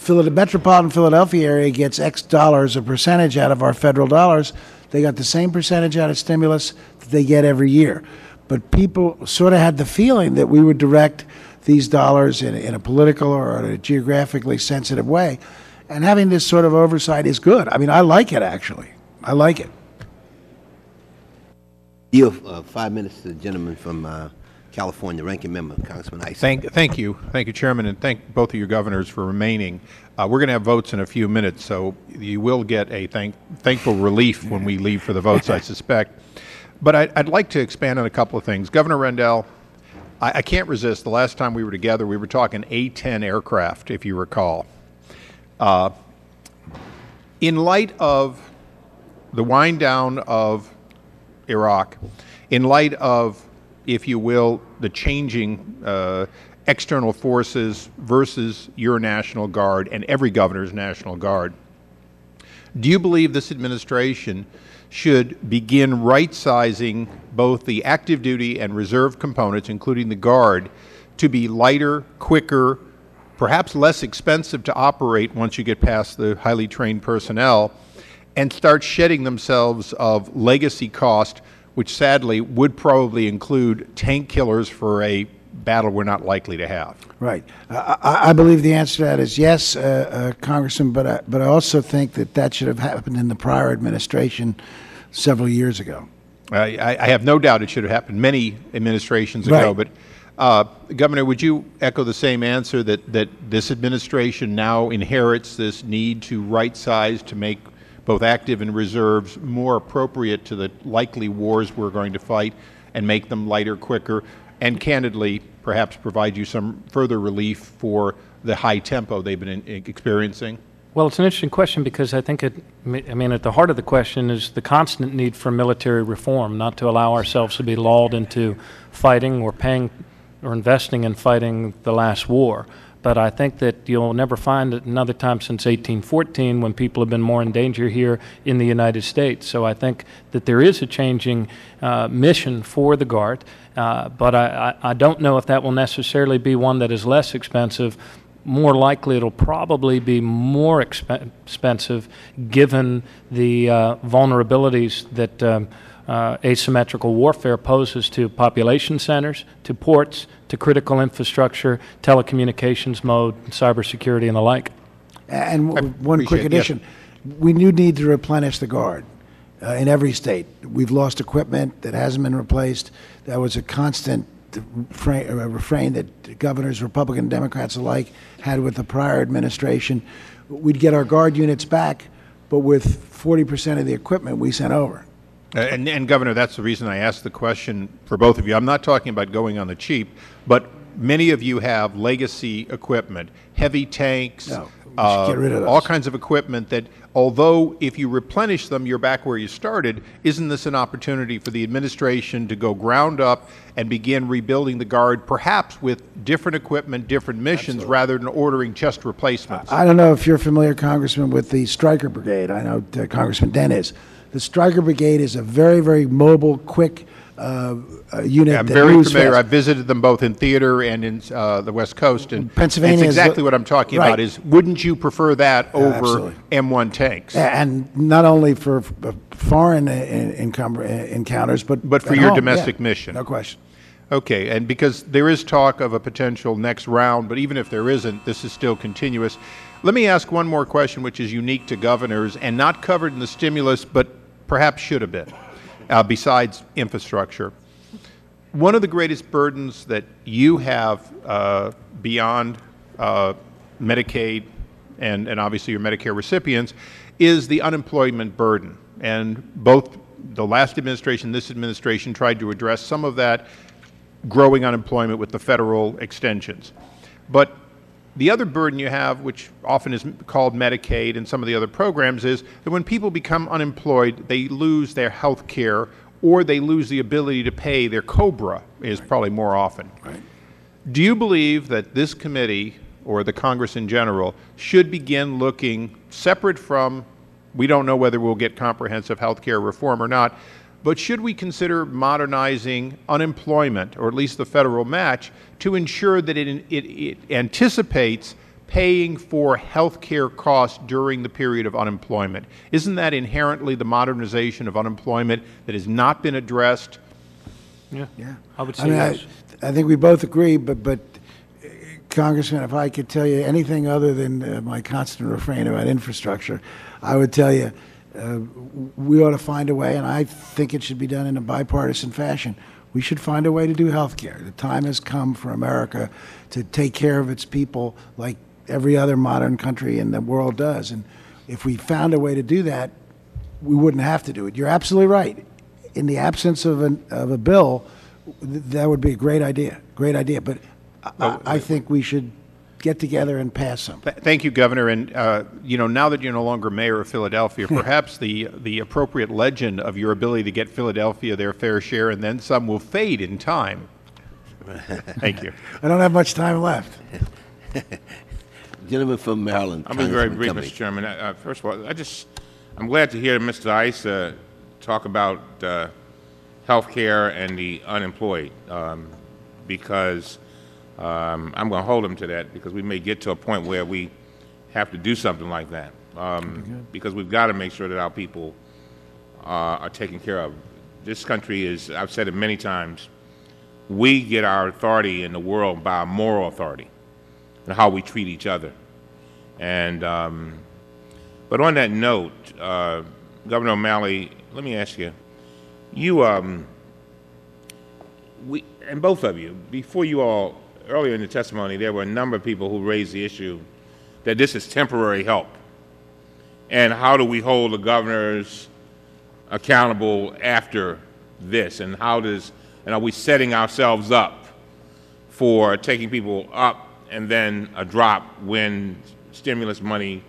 The metropolitan Philadelphia area gets X dollars, a percentage out of our federal dollars. They got the same percentage out of stimulus that they get every year. But people sort of had the feeling that we would direct these dollars in a political or in a geographically sensitive way. And having this sort of oversight is good. I mean, I like it, actually. I like it. You have 5 minutes to the gentleman from California, Ranking Member, Congressman Issa. Thank you, Chairman, and thank both of your governors for remaining. We're going to have votes in a few minutes, so you will get a thankful relief when we leave for the votes, I suspect. But I'd like to expand on a couple of things. Governor Rendell, I can't resist. The last time we were together, we were talking A-10 aircraft, if you recall. In light of the wind down of Iraq, in light of, if you will, the changing external forces versus your National Guard and every governor's National Guard, do you believe this administration should begin right-sizing both the active duty and reserve components, including the Guard, to be lighter, quicker, perhaps less expensive to operate once you get past the highly trained personnel, and start shedding themselves of legacy cost, which sadly would probably include tank killers for a battle we're not likely to have? Right. I believe the answer to that is yes, Congressman, but I also think that should have happened in the prior administration several years ago. I have no doubt it should have happened many administrations ago. Right. But, Governor, would you echo the same answer that this administration now inherits this need to right-size, to make both active and reserves more appropriate to the likely wars we're going to fight, and make them lighter, quicker, and candidly perhaps provide you some further relief for the high tempo they've been experiencing? Well, it's an interesting question because I think at the heart of the question is the constant need for military reform, not to allow ourselves to be lulled into fighting or paying or investing in fighting the last war. But I think that you'll never find another time since 1814 when people have been more in danger here in the United States. So I think that there is a changing mission for the Guard, but I don't know if that will necessarily be one that is less expensive. More likely it'll probably be more expensive given the vulnerabilities that asymmetrical warfare poses to population centers, to ports, to critical infrastructure, telecommunications mode, cybersecurity, and the like. And one quick addition. Yes. We do need to replenish the Guard in every state. We've lost equipment that hasn't been replaced. That was a constant refrain that governors, Republican and Democrats alike, had with the prior administration. We'd get our Guard units back, but with 40% of the equipment we sent over. And Governor, that's the reason I asked the question for both of you. I'm not talking about going on the cheap, but many of you have legacy equipment, heavy tanks, get rid of those. All kinds of equipment that, although if you replenish them, you're back where you started. Isn't this an opportunity for the administration to go ground up and begin rebuilding the Guard, perhaps with different equipment, different missions, Absolutely. Rather than ordering just replacements? I don't know if you're familiar, Congressman, with the Stryker Brigade. I know Congressman Dent is. The Stryker Brigade is a very, very mobile, quick unit. I'm very familiar. I've visited them both in theater and in the West Coast. And Pennsylvania it's exactly what I'm talking about is, wouldn't you prefer that over Absolutely. M1 tanks? And not only for foreign encounters, but for your domestic mission. No question. Okay, and because there is talk of a potential next round, but even if there isn't, this is still continuous. Let me ask one more question, which is unique to governors and not covered in the stimulus, but perhaps should have been, besides infrastructure. One of the greatest burdens that you have beyond Medicaid and obviously your Medicare recipients is the unemployment burden. And both the last administration, this administration tried to address some of that growing unemployment with the federal extensions. But the other burden you have, which often is called Medicaid and some of the other programs, is that when people become unemployed, they lose their health care or they lose the ability to pay their COBRA, is probably more often. Right. Do you believe that this committee or the Congress in general should begin looking separate from, we don't know whether we'll get comprehensive health care reform or not, but should we consider modernizing unemployment, or at least the federal match, to ensure that it anticipates paying for health care costs during the period of unemployment. Isn't that inherently the modernization of unemployment that has not been addressed? Yeah, I would say I mean, yes. I think we both agree, but Congressman, if I could tell you anything other than my constant refrain about infrastructure, I would tell you we ought to find a way, and I think it should be done in a bipartisan fashion. We should find a way to do health care. The time has come for America to take care of its people like every other modern country in the world does. And if we found a way to do that, we wouldn't have to do it. You're absolutely right. In the absence of a bill, that would be a great idea. Great idea. But I think we should get together and pass something. Thank you, Governor. And, you know, now that you're no longer mayor of Philadelphia, perhaps the appropriate legend of your ability to get Philadelphia their fair share and then some will fade in time. Thank you. I don't have much time left. Gentleman from Maryland. I'll be very Congressman brief, Cummings. Mr. Chairman. First of all, I'm glad to hear Mr. Issa talk about health care and the unemployed because I'm going to hold him to that because we may get to a point where we have to do something like that because we've got to make sure that our people are taken care of. This country is, I've said it many times, we get our authority in the world by our moral authority and how we treat each other. And but on that note, Governor O'Malley, let me ask you, and both of you, before you all, earlier in the testimony, there were a number of people who raised the issue that this is temporary help. And how do we hold the governors accountable after this? And are we setting ourselves up for taking people up and then a drop when stimulus money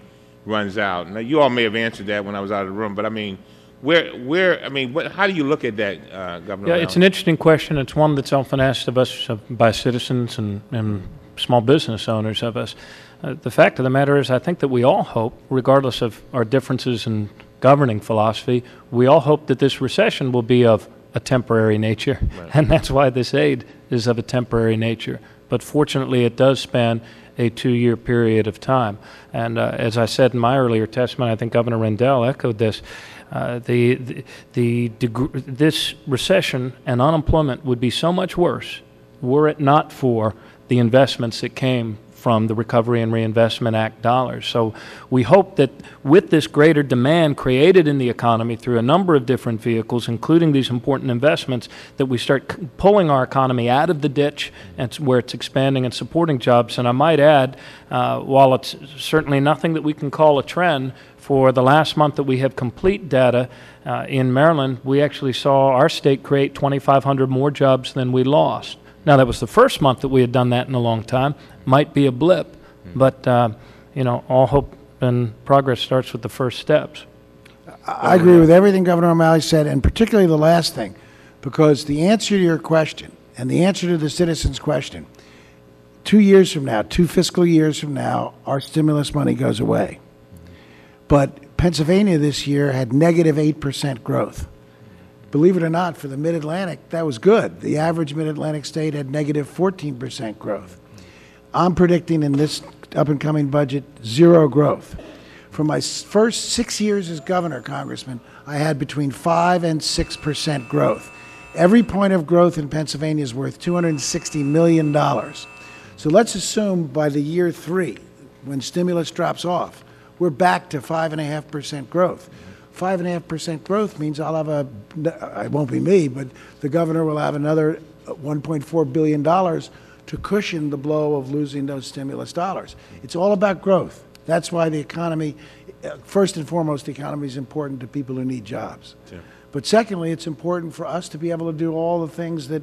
runs out? Now, you all may have answered that when I was out of the room, but I mean, how do you look at that, Governor? Yeah, it's an interesting question. It's one that's often asked of us by citizens and small business owners of us. The fact of the matter is, I think that we all hope, regardless of our differences in governing philosophy, we all hope that this recession will be of a temporary nature, and that's why this aid is of a temporary nature. But fortunately, it does span a 2-year period of time. And as I said in my earlier testimony, I think Governor Rendell echoed this. This recession and unemployment would be so much worse were it not for the investments that came from the Recovery and Reinvestment Act dollars. So we hope that with this greater demand created in the economy through a number of different vehicles, including these important investments, that we start pulling our economy out of the ditch and where it's expanding and supporting jobs. And I might add, while it's certainly nothing that we can call a trend, for the last month that we have complete data in Maryland, we actually saw our state create 2,500 more jobs than we lost. Now, that was the first month that we had done that in a long time. Might be a blip, but, you know, all hope and progress starts with the first steps. I agree with everything Governor O'Malley said, and particularly the last thing, because the answer to your question and the answer to the citizens' question, 2 years from now, 2 fiscal years from now, our stimulus money goes away. But Pennsylvania this year had negative 8% growth. Believe it or not, for the Mid-Atlantic, that was good. The average Mid-Atlantic state had negative 14% growth. I'm predicting in this up-and-coming budget, 0 growth. For my first 6 years as governor, Congressman, I had between 5 and 6% growth. Every point of growth in Pennsylvania is worth $260 million. So let's assume by the year 3, when stimulus drops off, we're back to 5.5% growth. 5.5% growth means I'll have it won't be me, but the governor will have another $1.4 billion to cushion the blow of losing those stimulus dollars. It's all about growth. That's why the economy, first and foremost, the economy is important to people who need jobs. Yeah. But secondly, it's important for us to be able to do all the things that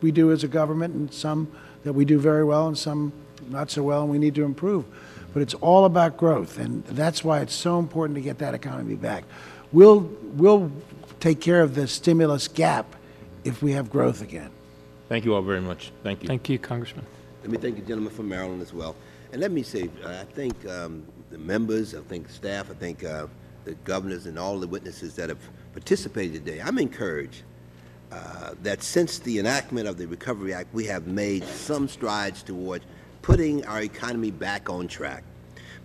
we do as a government, and some that we do very well and some not so well, and we need to improve. But it's all about growth, and that's why it's so important to get that economy back. We'll take care of the stimulus gap if we have growth again. Thank you all very much. Thank you. Thank you, Congressman. Let me thank the gentleman from Maryland as well. And let me say, I think the members, I think staff, I think the governors and all the witnesses that have participated today, I'm encouraged that since the enactment of the Recovery Act, we have made some strides toward putting our economy back on track.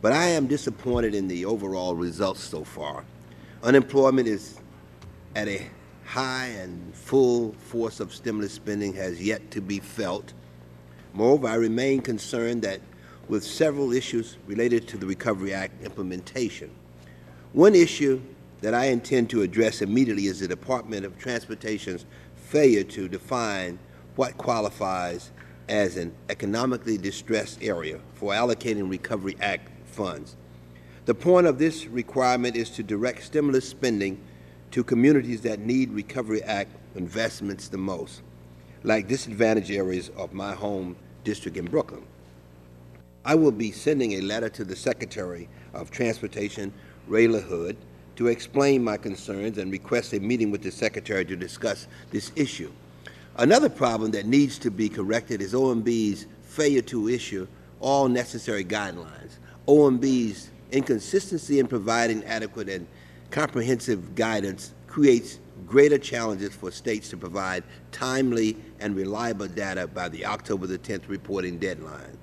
But I am disappointed in the overall results so far. Unemployment is at a high, and full force of stimulus spending has yet to be felt. Moreover, I remain concerned that with several issues related to the Recovery Act implementation. One issue that I intend to address immediately is the Department of Transportation's failure to define what qualifies as an economically distressed area for allocating Recovery Act funds. The point of this requirement is to direct stimulus spending to communities that need Recovery Act investments the most, like disadvantaged areas of my home district in Brooklyn. I will be sending a letter to the Secretary of Transportation, Ray LaHood, to explain my concerns and request a meeting with the Secretary to discuss this issue. Another problem that needs to be corrected is OMB's failure to issue all necessary guidelines. OMB's inconsistency in providing adequate and comprehensive guidance creates greater challenges for states to provide timely and reliable data by the October the 10th reporting deadline.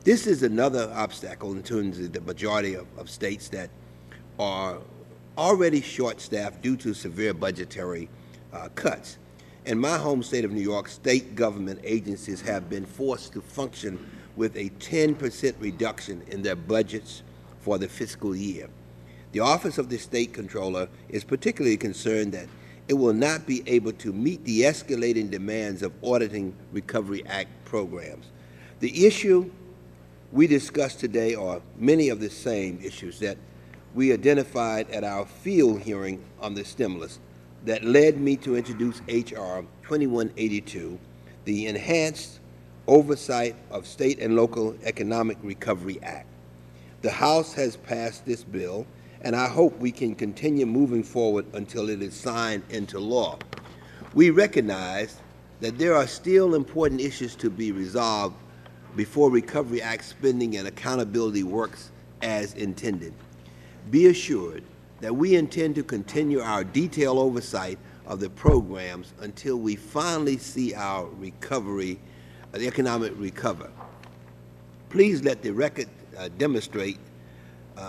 This is another obstacle in terms of the majority of states that are already short-staffed due to severe budgetary cuts. In my home state of New York, state government agencies have been forced to function with a 10% reduction in their budgets for the fiscal year. The Office of the State Controller is particularly concerned that it will not be able to meet the escalating demands of auditing Recovery Act programs. The issue we discussed today are many of the same issues that we identified at our field hearing on the stimulus that led me to introduce H.R. 2182, the Enhanced Oversight of State and Local Economic Recovery Act. The House has passed this bill, and I hope we can continue moving forward until it is signed into law. We recognize that there are still important issues to be resolved before Recovery Act spending and accountability works as intended. Be assured that we intend to continue our detailed oversight of the programs until we finally see our recovery, the economic recover. Please let the record demonstrate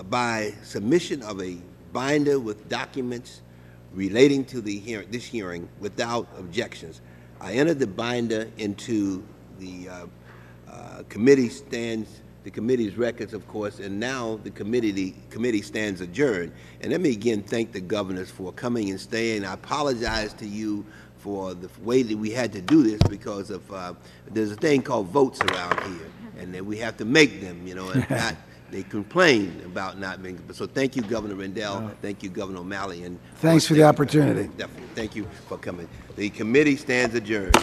by submission of a binder with documents relating to this hearing without objections. I entered the binder into the committee's records, of course, and now the committee stands adjourned. And let me again thank the governors for coming and staying. I apologize to you for the way that we had to do this because of there's a thing called votes around here, and that we have to make them, you know, and not, they complain about not being. So thank you, Governor Rendell. Thank you, Governor O'Malley. And thanks for the opportunity. Definitely. Thank you for coming. The committee stands adjourned.